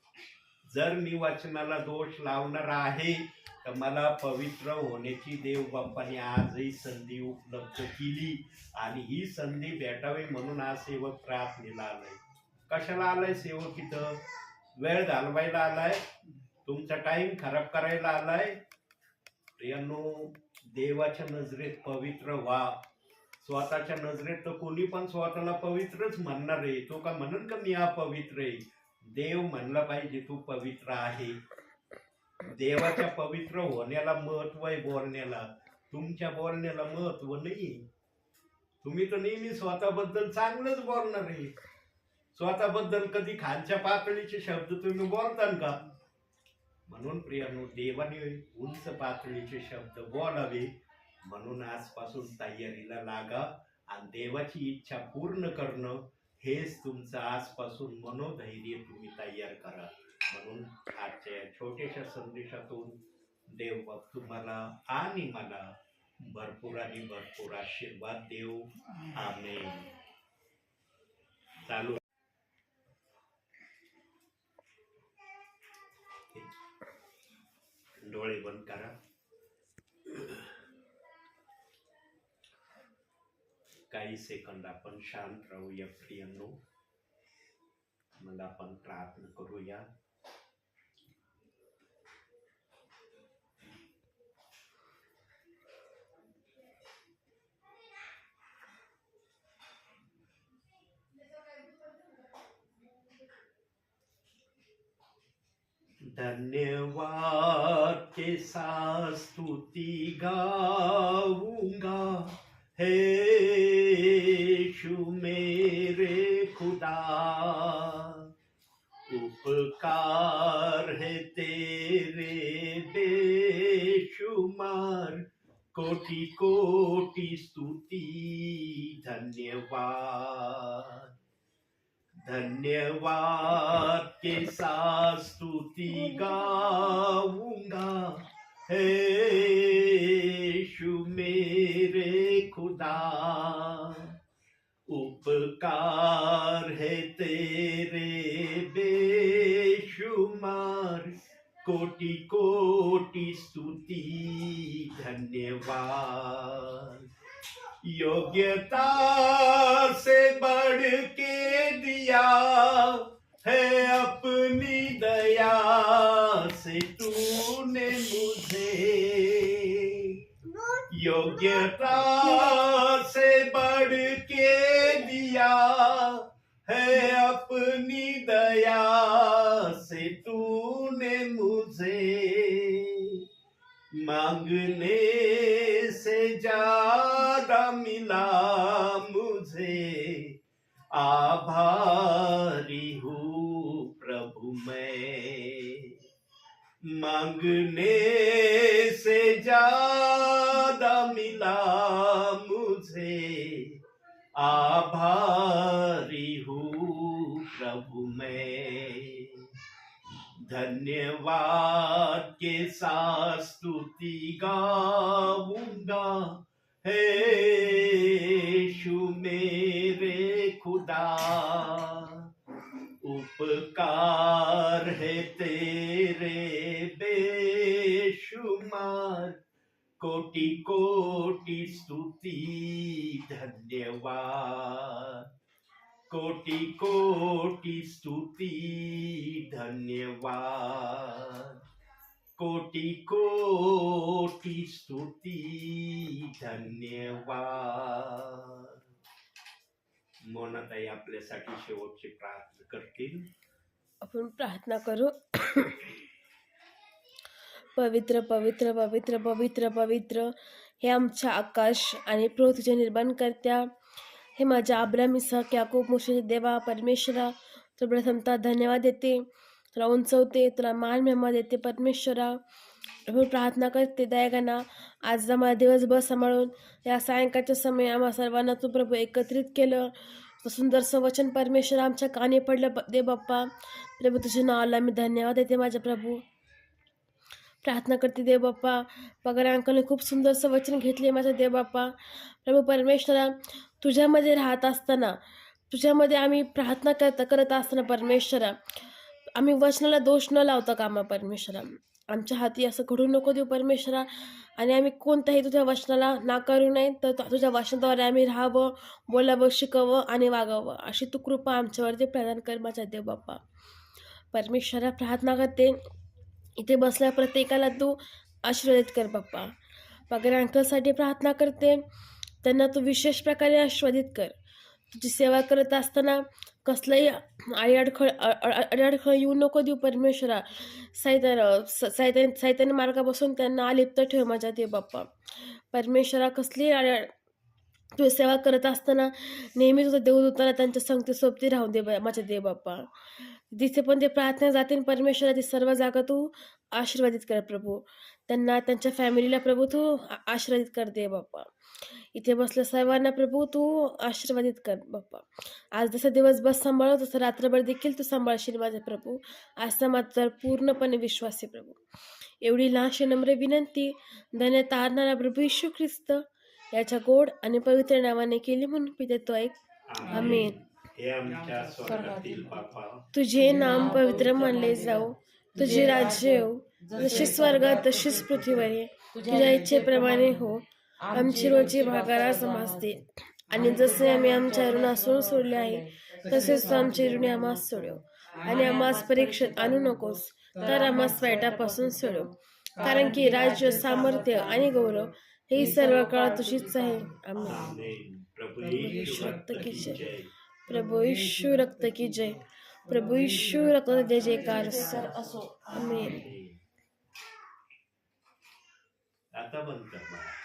जर मी वचनाला दोष लावणार आहे तर मला पवित्र होण्याची देव बाप्पाने आजही संधी उपलब्ध केली आणि ही संधी भेटावी म्हणून आज सेवक प्रार्थनेला आलाय. कशाला आलाय सेवक? इथं वेळ घालवायला आलाय, तुमचा टाइम खराब करायला आलाय. प्रियांनो, देवाच्या नजरेत पवित्र व्हा. स्वतःच्या नजरेत तर कोणी पण स्वतःला पवित्रच म्हणणार आहे. तो का म्हणून का मी अपवित्र आहे? देव म्हणला पाहिजे तू पवित्र आहे. देवाच्या पवित्र होण्याला महत्व आहे बोलण्याला, तुमच्या बोलण्याला महत्व नाही. तुम्ही तर नेहमी स्वतःबद्दल चांगलंच बोलणार आहे. स्वतःबद्दल कधी खालच्या पातळीचे शब्द तुम्ही बोलतान का? म्हणून प्रियांनो, देवाने उंच पातळीचे शब्द बोलावे. म्हणून आजपासून तयारीला लागा आणि देवाची इच्छा पूर्ण करणं हेच तुमचं आजपासून मनोधैर्य तुम्ही तयार करा. म्हणून आजच्या या छोट्याशा संदेशातून देव तुम्हाला आणि मला भरपूर आणि भरपूर आशीर्वाद देव. आमेन. चालू डोळे बंद करा. काही सेकंद आपण शांत राहूया प्रियांनो. मग आपण प्रार्थना करूया. धन्यवाद के साथ स्तुति गाऊंगा हे यीशु मेरे खुदा. उपकार है तेरे बेशुमार, कोटि कोटि स्तुति धन्यवाद. धन्यवाद के साथ स्तुति गाऊंगा हे यीशु मेरे खुदा. उपकार है तेरे बेशुमार, कोटि कोटि स्तुति धन्यवाद. योग्यता से बढ़ के दिया है अपनी दया से तूने मुझे. योग्यता से बढ़ के दिया है अपनी दया से तूने मुझे. मांगने से ज्यादा मिला मुझे, आभारी हूँ प्रभु मैं. मांगने से ज्यादा मिला मुझे, आभारी हूँ प्रभु मैं. धन्यवाद के साथ स्तुति गाऊंगा हे यीशु मेरे खुदा. उपकार है तेरे बेशुमार, कोटि कोटि स्तुति धन्यवाद. कोटि कोटि स्तुति धन्यवाद. कोटि कोटि स्तुति धन्यवाद. मोनाताई आपल्यासाठी शेवटची प्रार्थना करतील. आपण प्रार्थना करू. पवित्र पवित्र पवित्र पवित्र पवित्र हे आमच्या आकाश आणि पृथ्वीचे निर्माण करत्या, हे माझ्या अब्राहम इसहाक याकूब मोशे देवा परमेश्वरा, तुला प्रथमतः धन्यवाद देते, तुला उंचवते, तुला मान महिमा देते परमेश्वरा. प्रभू प्रार्थना करते दयागणा, आज आम्हाला दिवसभर सांभाळून या सायंकाळच्या समय आम्हा सर्वांना तू प्रभू एकत्रित केलं. सुंदरसं वचन परमेश्वरा आमच्या कानी पडलं दे बाप्पा. प्रभू तुझ्या नावाला मी धन्यवाद देते माझ्या प्रभू. प्रार्थना करते देव बाप्पा. पगार अंकलने खूप सुंदरसं वचन घेतले माझा देव बाप्पा. प्रभू परमेश्वरा, तुझ्यामध्ये राहत असताना, तुझ्यामध्ये आम्ही प्रार्थना करत असताना परमेश्वरा, आम्ही वचनाला दोष न लावता कामा परमेश्वरा. आमच्या हाती असं घडू नको देऊ परमेश्वरा. आणि आम्ही कोणत्याही तुझ्या वचनाला नाकारू नये, तर तुझ्या वचनाद्वारे आम्ही राहावं, बोलावं, शिकावं आणि वागावं, अशी तू कृपा आमच्यावरती प्रदान कर माझा देव बाप्पा. परमेश्वरा, प्रार्थना करते, इथे बसल्या प्रत्येकाला तू आशीर्वादित कर बाप्पा. पगार अंकलसाठी प्रार्थना करते, त्यांना तू विशेष प्रकारे आशीर्वादित कर. तुझी सेवा करत असताना कसलंही अडखळ येऊ नको देऊ परमेश्वरा. सैतान मार्गापासून त्यांना अलिप्त ठेव माझ्या देव बाप्पा. परमेश्वरा, कसली तुझी सेवा करत असताना नेहमी तुझं देवदूताला त्यांच्या संगती सोबती राहून दे माझ्या देव बाप्पा. जिथे पण ते प्रार्थना जातील परमेश्वरा, ती सर्व जागा तू आशीर्वादित कर प्रभू. त्यांना, त्यांच्या फॅमिलीला प्रभू तू आशीर्वादित कर दे बाप्पा. इथे बसल्या सर्वांना प्रभू तू आशीर्वादित कर बाप्पा. आज जसं दिवसभर सांभाळव तसं रात्रभर देखील तू सांभाळशील माझे प्रभू, असा माझा पूर्णपणे विश्वास आहे प्रभू. एवढी लहानशी नम्र विनंती धन्य तारणारा प्रभू येशू ख्रिस्त याच्या गोड आणि पवित्र नावाने केली म्हणून मी देतो ऐक. आमेन. हे आमच्या स्वर्गातील बापा, तुझे नाम पवित्र मानले जाऊ, तुझे राज्य येऊ, जशी स्वर्गात तशीच पृथ्वीवर ये. तुझ्या इच्छेप्रमाणे हो. आमची रोजची भागाला समजते, आणि जसे आम्ही आमच्या ऋणासून सोडले आहे तसेच तू आमची ऋणे आम्हास सोडव. आणि आम्हास परीक्षेत आणू नकोस, तर आम्हास वाईटापासून सोडव. कारण की राज्य, सामर्थ्य आणि गौरव हे सर्व काळ तुझीच आहे. आमेन. आमेन. प्रभू येशू रक्त की जय. प्रभू यीशु रक्त की जय. प्रभू यीशु रक्त जय जयकार असो. आमेन. आता बंद कर बाळा.